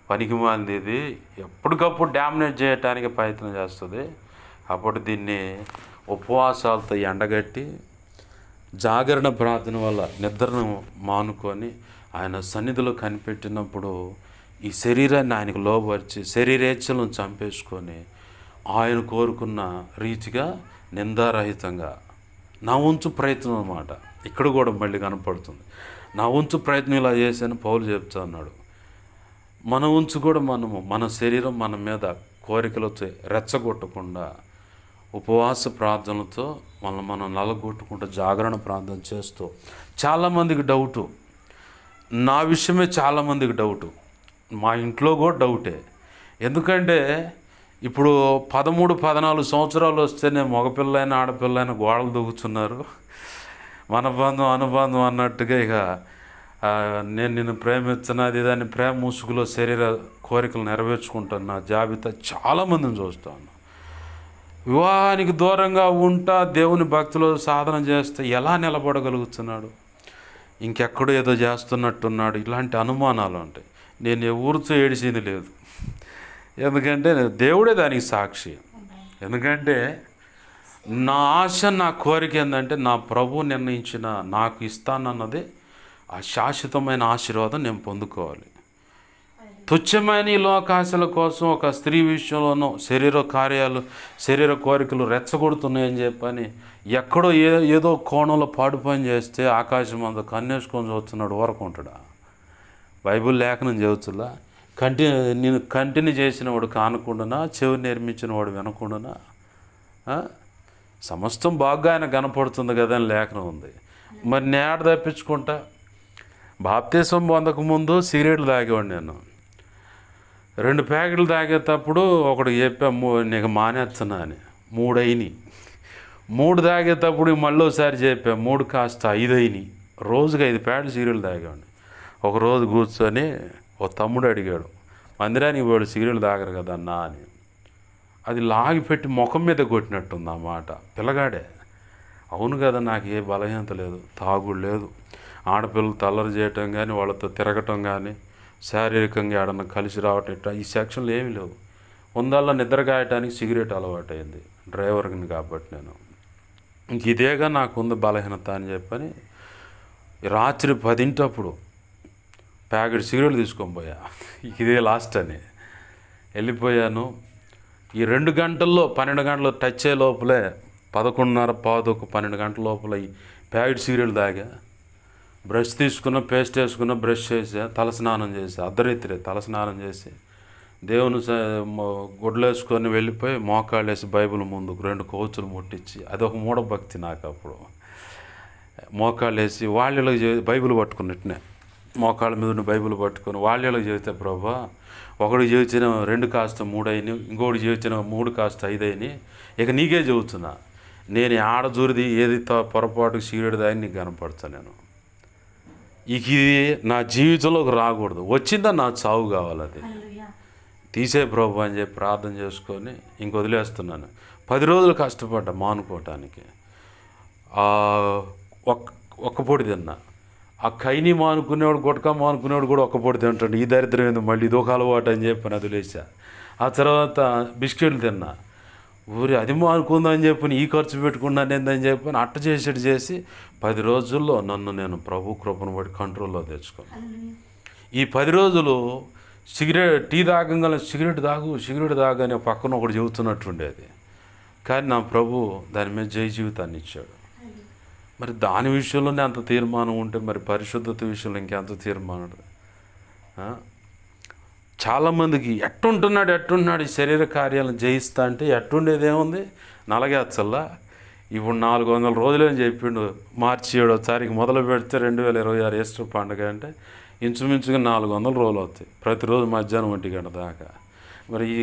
పనికిమాలింది, ఇది ఎప్పటికప్పుడు డామినేట్ చేయటానికి ప్రయత్నం చేస్తుంది. అప్పుడు దీన్ని ఉపవాసాలతో ఎండగట్టి జాగరణ ప్రార్థన వల్ల నిద్రను మానుకొని ఆయన సన్నిధిలో కనిపెట్టినప్పుడు ఈ శరీరాన్ని ఆయనకు లోబర్చి శరీరేచ్ఛలను చంపేసుకొని ఆయన కోరుకున్న రీతిగా నిందారహితంగా నా వంచు ప్రయత్నం అన్నమాట. ఇక్కడ కూడా మళ్ళీ కనపడుతుంది. నా వంచు ప్రయత్నం ఇలా చేశాను పౌలు చెప్తా ఉన్నాడు. మన వంచు కూడా మన శరీరం మన మీద కోరికలతో రెచ్చగొట్టకుండా ఉపవాస ప్రార్థనలతో మనం నలగొట్టుకుంటూ జాగరణ ప్రార్థన చేస్తూ. చాలామందికి డౌటు, నా విషయమే చాలామందికి డౌటు, మా ఇంట్లో కూడా డౌటే. ఎందుకంటే ఇప్పుడు 13-14 సంవత్సరాలు వస్తేనే మగపిల్లైనా ఆడపిల్లైనా గోడలు దూకుతున్నారు. మన బంధం అనుబంధం అన్నట్టుగా ఇక నేను నిన్ను ప్రేమిస్తున్నది దాన్ని ప్రేమ ముసుగులో శరీర కోరికలు నెరవేర్చుకుంటున్న జాబితా చాలామందిని చూస్తాను. వివాహానికి దూరంగా ఉంటా దేవుని భక్తిలో సాధన చేస్తే ఎలా నిలబడగలుగుతున్నాడు? ఇంకెక్కడో ఏదో చేస్తున్నట్టున్నాడు. ఇలాంటి అనుమానాలు ఉంటాయి. నేను ఎవరితో ఏడిచింది లేదు, ఎందుకంటే దేవుడే దానికి సాక్షి. ఎందుకంటే నా ఆశ, నా కోరిక ఏంటంటే నా ప్రభు నిర్ణయించిన నాకు ఇస్తానన్నది ఆ శాశ్వతమైన ఆశీర్వాదం నేను పొందుకోవాలి. తుచ్చమైన ఈ లోకాశల కోసం ఒక స్త్రీ విషయంలోనూ శరీర కార్యాలు, శరీర కోరికలు రెచ్చగొడుతున్నాయని చెప్పని ఎక్కడో ఏదో కోణంలో పాడు పని చేస్తే ఆకాశం అంతా కన్నేసుకొని చూస్తున్నాడు, ఊరకుంటాడా? బైబిల్ లేఖనం చెబుతులా, నేను కంటిని చేసిన వాడు కానకుండానా, చెవి నిర్మించిన వాడు వినకుండానా, సమస్తం బాగా ఆయన కనపడుతుంది కదా అని లేఖనం ఉంది. మరి నేడ తప్పించుకుంటా. బాప్తీసం పొందకముందు సిగరెట్లు తాగేవాడు నేను. 2 ప్యాకెట్లు తాగేటప్పుడు ఒకడు చెప్పా, నీకు మానేస్తున్నా అని. 3 అయినాయి. 3 తాగేటప్పుడు మళ్ళీ ఒకసారి చెప్పా, 3 కాస్త 5 అయినాయి. రోజుకి 5 ప్యాకెట్లు సిగరెట్లు తాగేవాడిని. ఒకరోజు కూర్చొని ఒక తమ్ముడు అడిగాడు, మందిరానికి వాడు సిగరెట్లు తాగరు కదా అన్నా అని. అది లాగిపెట్టి ముఖం మీద కొట్టినట్టుంది ఆ మాట. పిల్లగాడే. అవును కదా, నాకు ఏ బలహీనత లేదు, తాగుడు లేదు, ఆడపిల్లలు తల్లరి చేయటం కానీ, వాళ్ళతో తిరగటం కానీ, శారీరకంగా ఏడన్నా కలిసి రావటం ఈ సెక్షన్లు ఏమీ లేవు. ఉందాల్లో నిద్ర కాయటానికి సిగరెట్ అలవాటు అయింది డ్రైవర్ని కాబట్టి నేను. ఇంక ఇదేగా నాకు ఉంది బలహీనత అని చెప్పని రాత్రి 10 ప్యాకెట్ సిగరెట్లు తీసుకొని పోయా. ఇదే లాస్ట్ అని వెళ్ళిపోయాను. ఈ 2 గంటల్లో 12 గంటలు టచ్ అయ్యే లోపలే 11:30, 12 లోపల ఈ ప్యాకెట్ సిగరెట్లు తాగా. బ్రష్ తీసుకున్న, పేస్ట్ వేసుకున్న, బ్రష్ చేసా, తలస్నానం చేసా. అర్ధరాత్రి తలస్నానం చేసి దేవుని గుడ్లేసుకొని వెళ్ళిపోయి మోకాళ్ళు వేసి బైబిల్ ముందు 2 కోచులు ముట్టించి, అదొక మూఢభక్తి నాకు. అప్పుడు మోకాళ్ళు వేసి వాళ్ళకి బైబిల్ పట్టుకున్నట్టునే మోకాళ్ళ మీద బైబిల్ పట్టుకొని వాళ్ళకి చెబితే, ప్రభా ఒకడికి చెబుతున్న 2 కాస్త 3 అయినాయి, ఇంకోటి చెబుతున్న 3 కాస్త 5 అయినాయి, ఇక నీకే చెబుతున్నా, నేను ఆడజూరిది ఏది పొరపాటు సీరియడ్ దాన్ని నీకు కనపడతా. నేను ఇక ఇది నా జీవితంలోకి రాకూడదు, వచ్చిందా నా చావు కావాలి, అది తీసే ప్రభు అని చెప్పి ప్రార్థన చేసుకొని ఇంక వదిలేస్తున్నాను. 10 రోజులు కష్టపడ్డా మానుకోవటానికి. ఒక్క పొడి తిన్నా. ఆ కైని మానుకునేవాడు, గుట్కా మానుకునేవాడు కూడా ఒక్క పొడి తింటాడు. ఈ దరిద్రం ఏందో మళ్ళీ ఇదొక అలవాటు అని చెప్పి వదిలేసా. ఆ తర్వాత బిస్కెట్లు తిన్నా. అది మానుకుందని చెప్పి ఈ ఖర్చు పెట్టుకున్నాను ఏందని చెప్పి అట్ట చేసి 10 రోజుల్లో నన్ను నేను ప్రభు కృపను బట్టి కంట్రోల్లో తెచ్చుకున్నాను. ఈ 10 రోజులు టీ తాగంగానే సిగరెట్ తాగు అని పక్కన ఒకటి చెబుతున్నట్టుండేది. కానీ నా ప్రభు దాని మీద జయ జీవితాన్ని ఇచ్చాడు. మరి దాని విషయంలోనే అంత తీర్మానం ఉంటే మరి పరిశుద్ధత విషయంలో ఇంకెంత తీర్మానం. చాలామందికి ఎట్టుంటున్నాడు ఈ శరీర కార్యాలను జయిస్తా అంటే ఎట్టుండేదేముంది, నలగేచ్చల్లా. ఇప్పుడు 400 రోజులు అని చెప్పిండు. మార్చి 7వ తారీఖు మొదలు పెడితే 2026 ఈస్టర్ పండుగ అంటే ఇంచుమించుగా 400 రోజులు అవుతాయి. ప్రతిరోజు మధ్యాహ్నం 1 గంట దాకా. మరి ఈ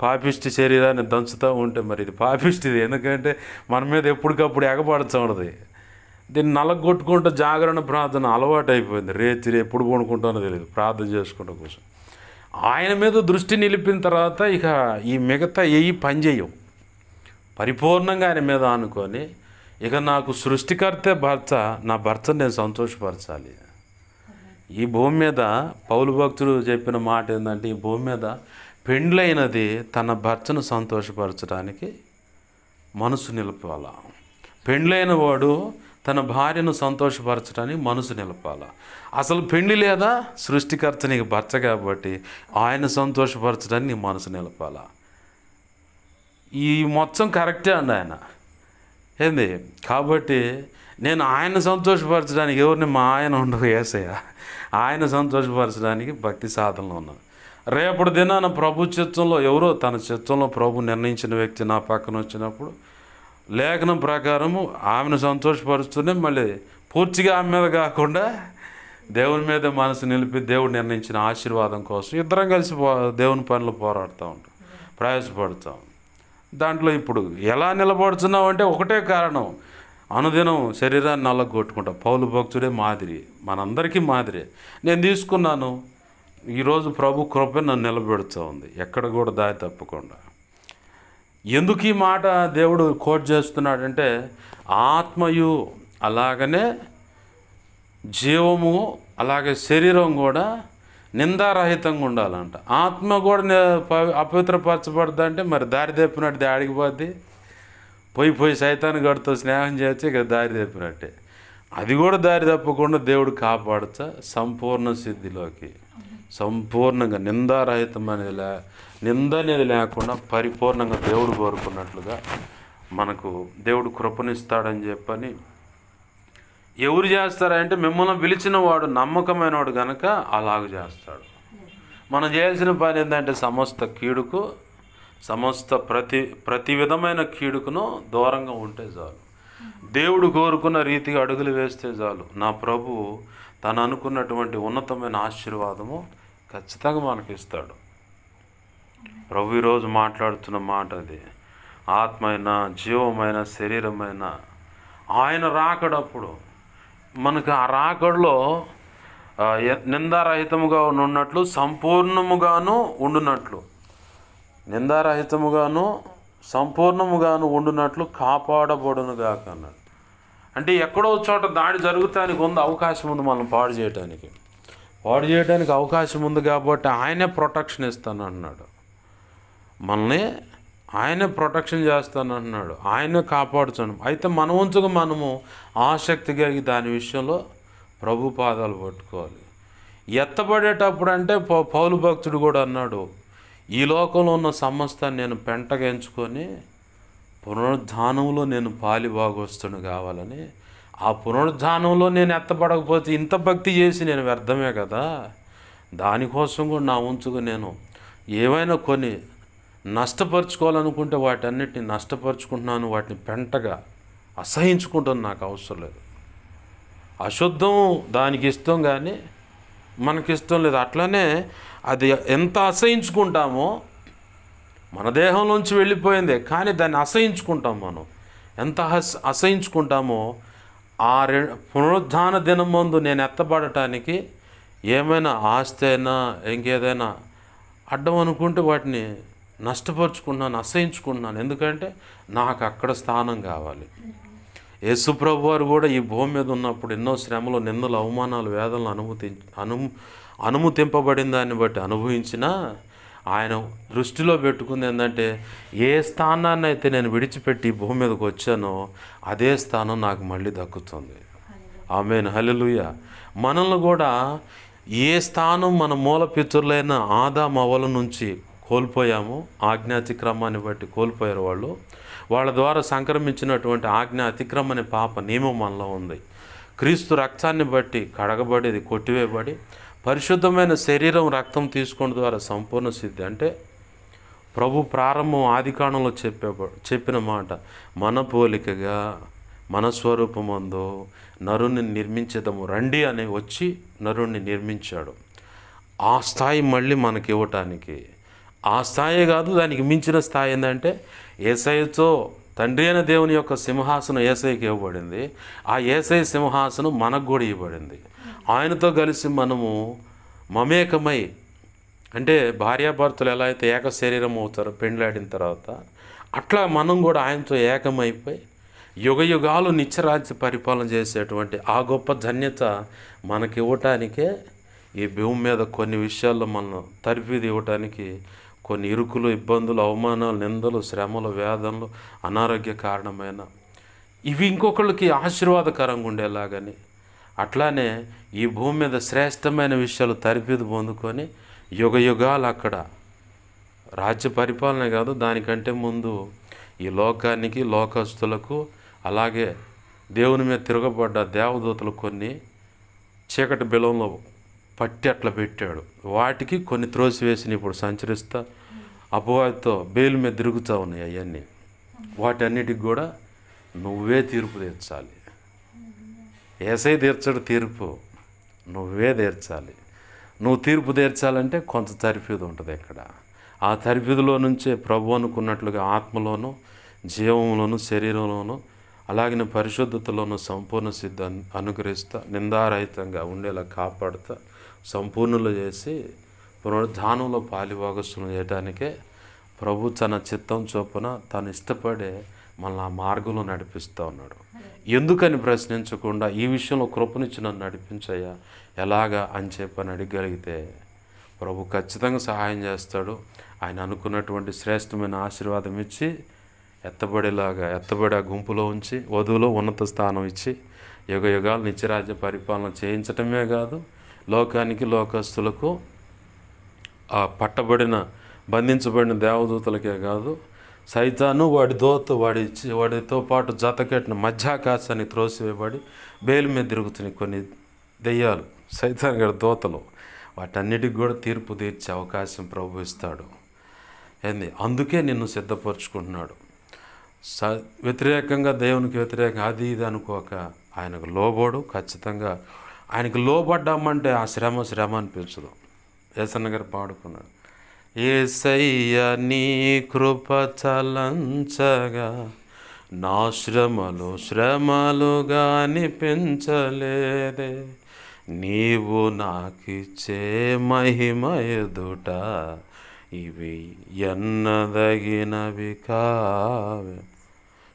పాపిష్టి శరీరాన్ని దంచుతూ ఉంటే మరి ఇది పాపిష్టిది. ఎందుకంటే మన మీద ఎప్పటికప్పుడు ఎగపడుతుంది. దీన్ని నలగొట్టుకుంటూ జాగరణ ప్రార్థన అలవాటు అయిపోయింది. రేతిరి ఎప్పుడు కొనుక్కుంటానో తెలియదు, ప్రార్థన చేసుకుంటూ కూర్చొని ఆయన మీద దృష్టి నిలిపిన తర్వాత ఇక ఈ మిగతా పని చేయవు. పరిపూర్ణంగా ఆయన మీద అనుకొని ఇక నాకు సృష్టికర్తే భర్త, నా భర్తను నేను సంతోషపరచాలి. ఈ భూమి మీద పౌలు భక్తుడు చెప్పిన మాట ఏంటంటే, ఈ భూమి మీద పెండ్లైనది తన భర్తను సంతోషపరచడానికి మనసు నిలపాల. పెండ్లైన వాడు తన భార్యను సంతోషపరచడానికి మనసు నిలపాల. అసలు పెండ్లి లేదా సృష్టికర్త నీకు భర్త కాబట్టి ఆయన సంతోషపరచడానికి నీ మనసు నిలపాల. ఈ మొత్తం కరెక్టే అండి ఆయన ఏంది. కాబట్టి నేను ఆయన సంతోషపరచడానికి ఎవరిని మా ఆయన ఉండవు యేసయ్య, ఆయన సంతోషపరచడానికి భక్తి సాధనలో ఉన్నాను. రేపటి దినాన ప్రభు చిత్తంలో ఎవరో తన చిత్తంలో ప్రభు నిర్ణయించిన వ్యక్తి నా పక్కన వచ్చినప్పుడు లేఖనం ప్రకారము ఆమెను సంతోషపరుస్తూనే మళ్ళీ పూర్తిగా ఆమె మీద కాకుండా దేవుని మీద మనసు నిలిపి దేవుడు నిర్ణయించిన ఆశీర్వాదం కోసం ఇద్దరం కలిసి దేవుని పనులు పోరాడుతూ ఉంటాం, ప్రయాసపడతాం. దాంట్లో ఇప్పుడు ఎలా నిలబడుతున్నావు అంటే ఒకటే కారణం, అనుదినం శరీరాన్ని నల్లగొట్టుకుంటాం. పౌలు భక్తుడే మాదిరి, మనందరికీ మాదిరి. నేను తీసుకున్నాను. ఈరోజు ప్రభు కృప నన్ను నిలబెడుతూ ఉంది, ఎక్కడ కూడా దారి తప్పకుండా. ఎందుకు ఈ మాట దేవుడు కోట్ చేస్తున్నాడంటే, ఆత్మయు అలాగనే జీవము అలాగే శరీరం కూడా నిందారహితంగా ఉండాలంట. ఆత్మ కూడా అపవిత్రపరచబడద్దంటే మరి దారి తప్పినట్టు దాడికి పోద్ది. పోయి సైతాన్ని గడితో స్నేహం చేస్తే ఇక దారి తప్పినట్టే. అది కూడా దారి తప్పకుండా దేవుడు కాపాడుతా సంపూర్ణ సిద్ధిలోకి, సంపూర్ణంగా నిందారహితం నింద అనేది లేకుండా పరిపూర్ణంగా దేవుడు కోరుకున్నట్లుగా మనకు దేవుడు కృపనిస్తాడని చెప్పని. ఎవరు చేస్తారంటే మిమ్మల్ని పిలిచిన వాడు నమ్మకమైన వాడు కనుక అలాగ చేస్తాడు. మనం చేయాల్సిన పని ఏంటంటే సమస్త కీడుకు, సమస్త ప్రతి విధమైన కీడుకును దూరంగా ఉంటే చాలు. దేవుడు కోరుకున్న రీతిగా అడుగులు వేస్తే చాలు. నా ప్రభువు తను అనుకున్నటువంటి ఉన్నతమైన ఆశీర్వాదము ఖచ్చితంగా మనకిస్తాడు. ప్రభు ఈరోజు మాట్లాడుతున్న మాట అది. ఆత్మైన, జీవమైన, శరీరమైన ఆయన రాకడప్పుడు మనకు ఆ రాకడలో నిందారహితముగా ఉన్నట్లు, సంపూర్ణముగాను ఉండునట్లు, నిందారహితముగాను సంపూర్ణముగాను ఉండునట్లు కాపాడబడునుగాక అన్నాడు. అంటే ఎక్కడో చోట దాడి జరుగుతానికి ఉంది, అవకాశం ఉంది మనం పాడు చేయడానికి అవకాశం ఉంది. కాబట్టి ఆయనే ప్రొటెక్షన్ ఇస్తాను అన్నాడు. మనల్ని ఆయనే ప్రొటెక్షన్ చేస్తానంటున్నాడు, ఆయనే కాపాడుతాను. అయితే మన వంతుగా మనము ఆసక్తి కలిగి దాని విషయంలో ప్రభు పాదాలు పట్టుకోవాలి. ఎత్తబడేటప్పుడు అంటే పౌలు భక్తుడు కూడా అన్నాడు, ఈ లోకంలో ఉన్న సమస్తాన్ని నేను పెంటగా ఎంచుకొని పునరుద్ధానంలో నేను పాలిభాగస్తుని కావాలని. ఆ పునరుద్ధానంలో నేను ఎత్తబడకపోతే ఇంత భక్తి చేసి నేను వ్యర్థమే కదా. దానికోసం కూడా నా వంతుగా నేను ఏవైనా కొన్ని నష్టపరుచుకోవాలనుకుంటే వాటన్నిటిని నష్టపరుచుకుంటున్నాను, వాటిని పెంటగా అసహించుకుంటాను, నాకు అవసరం లేదు. అశుద్ధం దానికి ఇష్టం కానీ మనకిష్టం లేదు. అట్లనే అది ఎంత అసహించుకుంటామో, మన దేహంలోంచి వెళ్ళిపోయిందే కానీ దాన్ని అసహించుకుంటాం. మనం ఎంత అసహించుకుంటామో ఆ పునరుద్ధాన దినం ముందు నేను ఎత్తబడటానికి ఏమైనా ఆస్తి అయినా ఇంకేదైనా అడ్డం అనుకుంటే వాటిని నష్టపరుచుకున్నాను, అసహించుకున్నాను. ఎందుకంటే నాకు అక్కడ స్థానం కావాలి. యేసుప్రభు వారు కూడా ఈ భూమి మీద ఉన్నప్పుడు ఎన్నో శ్రమలు, నిందలు, అవమానాలు, వేదనలు అనుమతింపబడిన దాన్ని బట్టి అనుభవించినా ఆయన దృష్టిలో పెట్టుకుంది ఏంటంటే, ఏ స్థానాన్ని అయితే నేను విడిచిపెట్టి ఈ భూమి మీదకి వచ్చానో అదే స్థానం నాకు మళ్ళీ దక్కుతుంది. ఆమేన్, హల్లెలూయా. మనల్ని కూడా ఏ స్థానం మన మూల పితరులైన ఆదాము అవ్వల నుంచి కోల్పోయామో, ఆజ్ఞాతిక్రమాన్ని బట్టి కోల్పోయారు వాళ్ళు, వాళ్ళ ద్వారా సంక్రమించినటువంటి ఆజ్ఞ అతిక్రమం అనే పాప నియమం మనలో ఉంది. క్రీస్తు రక్తాన్ని బట్టి కడగబడేది, కొట్టివేయబడి పరిశుద్ధమైన శరీరం రక్తం తీసుకోవడం ద్వారా సంపూర్ణ సిద్ధి. అంటే ప్రభు ప్రారంభం ఆదికాండంలో చెప్పిన మాట, మన పోలికగా మన స్వరూపమందు నరుని నిర్మించేదము రండి అని వచ్చి నరుణ్ణి నిర్మించాడు. ఆ స్థాయి మళ్ళీ మనకి ఇవ్వటానికి, ఆ స్థాయి కాదు దానికి మించిన స్థాయి ఏంటంటే, యేసయ్యతో తండ్రి అయిన దేవుని యొక్క సింహాసనం యేసయ్యకి ఇవ్వబడింది. ఆ యేసయ్య సింహాసనం మనకు కూడా ఇవ్వబడింది. ఆయనతో కలిసి మనము మమేకమై, అంటే భార్యాభర్తలు ఎలా అయితే ఏక శరీరం అవుతారో పెండ్లాడిన తర్వాత, అట్లా మనం కూడా ఆయనతో ఏకమైపోయి యుగ యుగాలు నిత్యరాజ్య పరిపాలన చేసేటువంటి ఆ గొప్ప ధన్యత మనకి ఇవ్వటానికే ఈ భూమి మీద కొన్ని విషయాల్లో మనం తర్ఫీదు ఇవ్వటానికి కొన్ని ఇరుకులు, ఇబ్బందులు, అవమానాలు, నిందలు, శ్రమలు, వేదనలు, అనారోగ్య కారణమైన ఇవి ఇంకొకళ్ళకి ఆశీర్వాదకరంగా ఉండేలాగని, అట్లానే ఈ భూమి మీద శ్రేష్టమైన విషయాలు తర్ఫీదు పొందుకొని యుగ యుగాలు అక్కడ రాజ్య పరిపాలన కాదు, దానికంటే ముందు ఈ లోకానికి, లోకస్తులకు, అలాగే దేవుని మీద తిరగబడ్డ దేవదూతలు కొన్ని చీకటి బిలంలో పట్టి అట్లా పెట్టాడు. వాటికి కొన్ని త్రోసివేసి ఇప్పుడు సంచరిస్తా అపవాదితో బేలు మీద తిరుగుతూ ఉన్నాయి. అవన్నీ వాటన్నిటికి కూడా నువ్వే తీర్పు తీర్చాలి. యేసయ్య తీర్చడు తీర్పు, నువ్వే తీర్చాలి. నువ్వు తీర్పు తీర్చాలంటే కొంత తర్ఫీదు ఉంటుంది. ఇక్కడ ఆ తర్ఫీదులో నుంచే ప్రభు అనుకున్నట్లుగా ఆత్మలోను, జీవంలోను, శరీరంలోను, అలాగే పరిశుద్ధతలోను సంపూర్ణ సిద్ధ అనుగ్రహిస్తా, నిందారహితంగా ఉండేలా కాపాడుతా, సంపూర్ణులు చేసి పునరుద్ధానంలో పాలిభాగస్తులు చేయడానికే ప్రభు తన చిత్తం చొప్పున తను ఇష్టపడే మనల్ని ఆ మార్గంలో నడిపిస్తూ ఉన్నాడు. ఎందుకని ప్రశ్నించకుండా ఈ విషయంలో కృపనిచ్చి నన్ను నడిపించయ్యా ఎలాగా అని చెప్పని అడిగలిగితే ప్రభు ఖచ్చితంగా సహాయం చేస్తాడు. ఆయన అనుకున్నటువంటి శ్రేష్టమైన ఆశీర్వాదం ఇచ్చి ఎత్తబడి ఆ గుంపులో ఉంచి వధువులో ఉన్నత స్థానం ఇచ్చి యుగ యుగాలు నిత్యరాజ్య పరిపాలన చేయించటమే కాదు, లోకానికి, లోకస్తులకు, ఆ బంధించబడిన దేవదూతలకే కాదు, సైతాను వాడితో పాటు జతకెట్టిన మధ్యాకాశానికి త్రోసివేయబడి బేలు మీద తిరుగుతున్నాయి కొన్ని దెయ్యాలు, సైతాన్ గారి దూతలు, వాటన్నిటికి కూడా తీర్పు తీర్చే అవకాశం ప్రభు ఇస్తాడు. అందుకే నిన్ను సిద్ధపరుచుకుంటున్నాడు. వ్యతిరేకంగా, దేవునికి వ్యతిరేకంగా అది ఇది అనుకోక ఆయనకు లోబడు. ఖచ్చితంగా ఆయనకు లోబడ్డామంటే ఆ శ్రమ అనిపించదు. యేసన్న గారు పాడుకున్నాడు, యేసయ్య నీ కృప చలంచగా నా శ్రమలుగా అనిపించలేదే, నీవు నాకిచ్చే మహిమ ఎదుట ఇవి ఎన్నదగినవి కావే.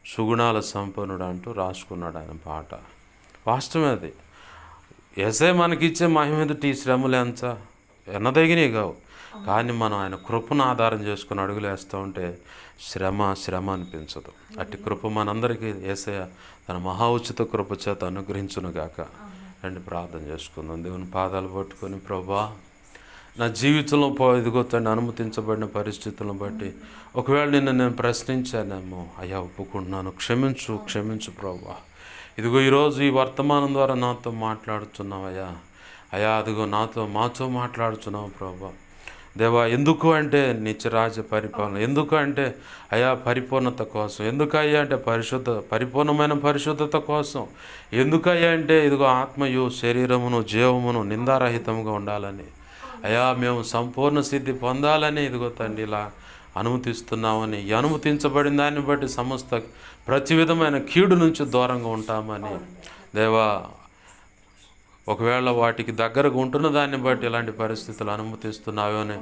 సుగుణాల సంపన్నుడు అంటూ రాసుకున్నాడు ఆయన పాట. వాస్తవమే అది. యేసయ్య మనకిచ్చే మహిమ ఎదుట ఈ శ్రమలు ఎన్నదగినవి కావు. కానీ మనం ఆయన కృపను ఆధారం చేసుకుని అడుగులు వేస్తూ ఉంటే శ్రమ అనిపించదు. అట్టి కృప మనందరికీ యేసయ్య తన మహా ఉచిత కృప చేత అనుగ్రహించునుగాక. రండి ప్రార్థన చేసుకుందాం. దేవుని పాదాలు పట్టుకొని, ప్రభా నా జీవితంలో ఇదిగో తండ్రి అనుమతించబడిన పరిస్థితులను బట్టి ఒకవేళ నేను ప్రశ్నించానేమో అయ్యా ఒప్పుకుంటున్నాను, క్షమించు ప్రభా. ఇదిగో ఈరోజు ఈ వర్తమానం ద్వారా నాతో మాట్లాడుతున్నావు అయ్యా. అదిగో మాతో మాట్లాడుతున్నావు ప్రభా. దేవా, ఎందుకు అంటే నిత్యరాజ్య పరిపాలన, ఎందుకు అంటే అయా పరిపూర్ణత కోసం, ఎందుకయ్యా అంటే పరిపూర్ణమైన పరిశుద్ధత కోసం, ఎందుకయ్యా అంటే ఇదిగో ఆత్మయు శరీరమును జీవమును నిందారహితంగా ఉండాలని, అయా మేము సంపూర్ణ సిద్ధి పొందాలని ఇదిగో తండ్రి ఇలా అనుమతిస్తున్నామని, ఈ అనుమతించబడిన దాన్ని బట్టి సమస్త ప్రతి విధమైన కీడు నుంచి దూరంగా ఉంటామని దేవా, ఒకవేళ వాటికి దగ్గరగా ఉంటున్న దాన్ని బట్టి ఇలాంటి పరిస్థితులు అనుమతిస్తున్నావని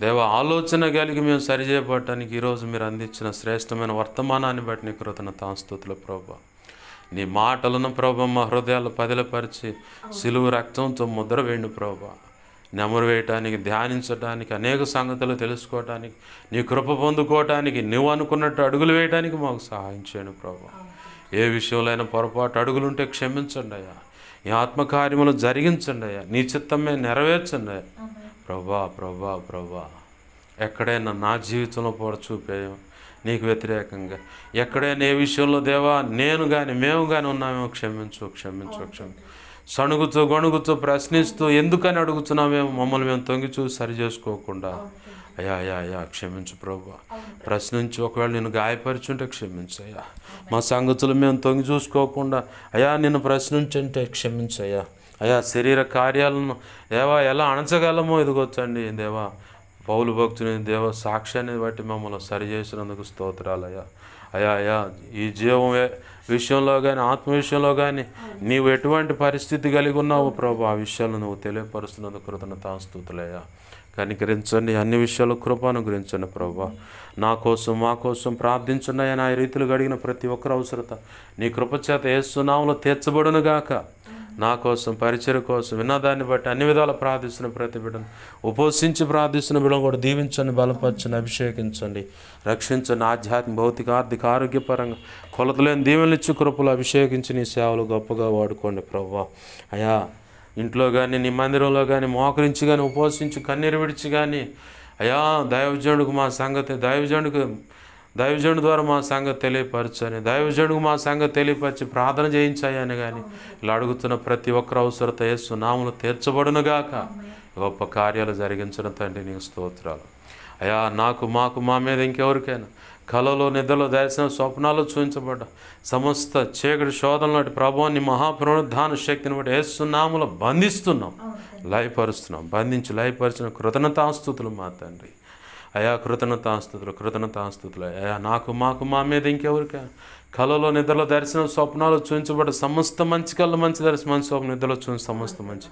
దేవా, ఆలోచన కలిగి మేము సరిచేయబడటానికి ఈరోజు మీరు అందించిన శ్రేష్టమైన వర్తమానాన్ని బట్టి నీ కృతజ్ఞతాస్తుతులు ప్రభా. నీ మాటలను ప్రభా మా హృదయాలు పదిలపరిచి సిలువ రక్తంతో ముద్ర వేయండి ప్రభా. నెమరు వేయటానికి, ధ్యానించడానికి, అనేక సంగతులు తెలుసుకోవటానికి, నీ కృప పొందుకోవటానికి, నువ్వు అనుకున్నట్టు అడుగులు వేయడానికి మాకు సహాయం చేయండి ప్రభా. ఏ విషయంలో అయినా పొరపాటు అడుగులుంటే క్షమించండి అయ్యా. ఈ ఆత్మకార్యములు జరిగించండి అయ్యా. నీ చిత్తమే నెరవేర్చండి అయ్యా. ప్రభా ప్రభా ప్రభా ఎక్కడైనా నా జీవితంలో పొర చూపేయం నీకు వ్యతిరేకంగా, ఎక్కడైనా ఏ విషయంలో దేవా నేను కానీ మేము కానీ ఉన్నామేమో క్షమించు క్షమించు క్షమించు. సణుగుతూ గొణుగుతూ ప్రశ్నిస్తూ ఎందుకని అడుగుతున్నామేమో మమ్మల్ని మేము తొంగి చూసి సరి చేసుకోకుండా అయ్యా అయ్యా అయ్యా క్షమించు ప్రభా. ప్రశ్నించి ఒకవేళ నేను గాయపరిచుంటే క్షమించు అయ్యా. మా సంగతులు మేము తొంగి చూసుకోకుండా అయ్యా నిన్ను ప్రశ్నించుంటే క్షమించయ్యా. అయ్యా శరీర కార్యాలను దేవా ఎలా అణచగలమో ఇదిగొచ్చండి దేవా. పౌలు భక్తుని దేవ సాక్ష్యాన్ని బట్టి మమ్మల్ని సరి చేసినందుకు స్తోత్రాలయ్యా. అయ్యా అయ్యా ఈ జీవం విషయంలో కానీ ఆత్మ విషయంలో కానీ నీవు ఎటువంటి పరిస్థితి కలిగి ఉన్నావు ప్రభు, ఆ విషయాలు నువ్వు తెలియపరుస్తున్నందుకు కృతజ్ఞతాస్తుతులయ్యా. కనికరించండి, అన్ని విషయాలు కృప అనుగ్రహించండి ప్రభు. నా కోసం మా కోసం ప్రార్థించండి అయ్యా. నా రీతిలో గడిగిన ప్రతి ఒక్కరి అవసరత నీ కృపచేత యేసు నామములో తీర్చబడును గాక. నా కోసం పరిచర్య కోసం విన్నదాన్ని బట్టి అన్ని విధాలు ప్రార్థిస్తున్న ప్రతి బిడ్డను, ఉపవసించి ప్రార్థిస్తున్న బిడ్డను కూడా దీవించండి, బలపరచండి, అభిషేకించండి, రక్షించండి. ఆధ్యాత్మిక, భౌతిక, ఆర్థిక, ఆరోగ్యపరంగా కొలతలేని దీవెనలిచ్చి కృపలు అభిషేకించి నీ సేవలు గొప్పగా వాడుకోండి ప్రభువా. అయా ఇంట్లో కానీ నీ మందిరంలో కానీ మోకరించి కానీ ఉపవసించి కన్నీరు విడిచి కానీ అయా దైవజనుడికి మా సంగతి దైవజనుడి ద్వారా మా సంగతి తెలియపరచని, దైవజనుడికి మా సంగతి తెలియపరిచి ప్రార్థన చేయించాయని కానీ ఇలా అడుగుతున్న ప్రతి ఒక్కరు అవసరత యేసు నామములో తీర్చబడునుగాక. గొప్ప కార్యాలు జరిగించిన తండ్రి నీకు స్తోత్రాలు అయా. మాకు మా మీద ఇంకెవరికైనా కలలో నిద్రలో దర్శన స్వప్నాలు చూపించబడ్డ సమస్త చీకటి శోధనలు ప్రభువాన్ని మహాపునరుద్ధాన శక్తిని బట్టి యేసు నామములో బంధిస్తున్నాం, లయపరుస్తున్నాం. లయపరిచిన కృతజ్ఞతాస్తుతులు మా తండ్రి అయా. కృతజ్ఞతాస్తుతులు అయా. మాకు మా మీద ఇంకెవరికైనా కలలో నిద్రలో దర్శనం స్వప్నాలు చూపించబడ్డ సమస్త మంచి కళ్ళు మంచి దర్శనం మంచి స్వప్న నిద్రలో చూసి సమస్త మంచి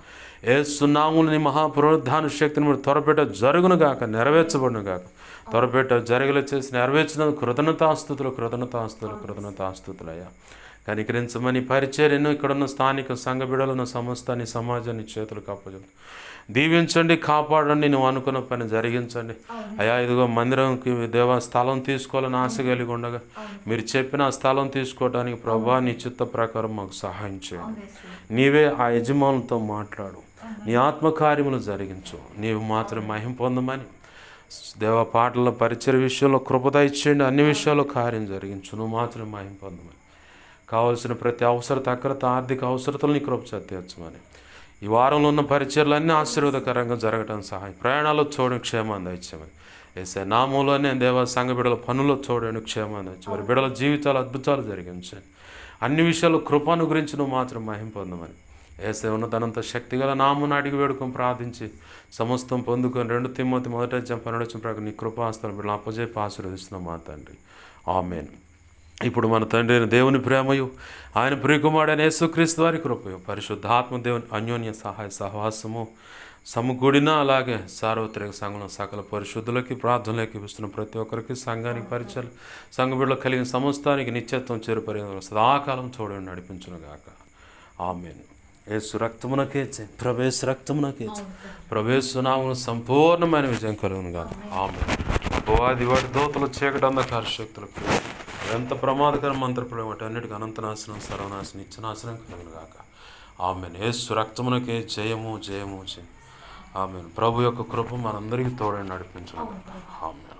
యేసు నామములో మహాపునరుద్ధాన శక్తిని బట్టి త్వరపెట్ట జరుగును గాక, నెరవేర్చబడును గాక. త్వరపెట్ట జరగలు చేసి నెరవేర్చినందుకు కృతజ్ఞతాస్తుతులు అయ్యా. కనికరించమని పరిచర్యను ఇక్కడున్న స్థానిక సంఘ బిడ్డలను సమస్తాన్ని సమాజాన్ని చేతులకు అప్పచెప్పు దీవించండి, కాపాడండి. నువ్వు అనుకున్న పని జరిగించండి అయా. ఇదిగో మందిరంకి దేవా స్థలం తీసుకోవాలని ఆశ కలిగి ఉండగా మీరు చెప్పిన ఆ స్థలం తీసుకోవడానికి ప్రభా నీ చిత్త ప్రకారం మాకు సహాయం చేయండి. నీవే ఆ యజమానులతో మాట్లాడు, నీ ఆత్మకార్యములు జరిగించు, నీవు మాత్రం మహిమ పొందమని దేవా. పాటల పరిచయ విషయంలో కృపద ఇచ్చేయండి, అన్ని విషయాల్లో కార్యం జరిగించు, నువ్వు మాత్రం మహిమ పొందమని. కావలసిన ప్రతి అవసరత అక్రత ఆర్థిక అవసరతలు నీ కృప తీర్చమని. ఈ వారంలో ఉన్న పరిచర్లన్నీ ఆశీర్వాదకరంగా జరగడం సహాయం, ప్రయాణాల్లో చూడని క్షేమాన్ని దయచేయమని ఏసే నామంలోనే దేవా. సంఘ బిడ్డల పనుల్లో చూడని క్షేమాన్ని దయచేయమని, వారి బిడ్డల జీవితాలు అద్భుతాలు జరిగించండి. అన్ని విషయాలు కృపను గురించి నువ్వు మాత్రం మహిమ పొందమని ఏసే ఉన్నతనంత శక్తిగల నామును అడిగి వేడుకొని ప్రార్థించి సమస్తం పొందుకొని 2 తిమోతి 1:12 ప్రకారం నీ కృపాస్తులను బిడ్డలు అప్పజెప్పి ఆశీర్వదిస్తున్నాం మా తండ్రి. ఆమేన్. ఇప్పుడు మన తండ్రి అయిన దేవుని ప్రేమయు ఆయన ప్రియకుమారుడైన యేసుక్రీస్తు వారి కృపయు పరిశుద్ధాత్మ దేవుని అన్యోన్య సహాయ సహవాసము సమకూడిన అలాగే సార్వత్రిక సంఘంలో సకల పరిశుద్ధులకి ప్రార్థనలకి ఇస్తున్న ప్రతి ఒక్కరికి సంఘానికి పరిచయాలు సంఘ బిడ్డలు కలిగిన సమస్తానికి నిత్యత్వం చేరుపరిన సదాకాలం చూడండి నడిపించునుగాక. ఆమేన్. యేసు రక్తమునకే ప్రవేశ నామమున సంపూర్ణమైన విజయం కలుగునుగాక. ఆమేన్. అపవాది వాడి దూతలు చీకటి అంధకార శక్తులకు ఎంత ప్రమాదకర మంత్రప్రయోగం అంటే అన్నిటికీ అనంతనాశనం సర్వనాశనం నిత్యనాశనం కలుగునుగాక. ఆమేన్. యేసు రక్తమునకే జయము జయము జయం. ఆమేన్. ప్రభు యొక్క కృప మనందరికీ తోడని నడిపించుగాక. ఆమేన్.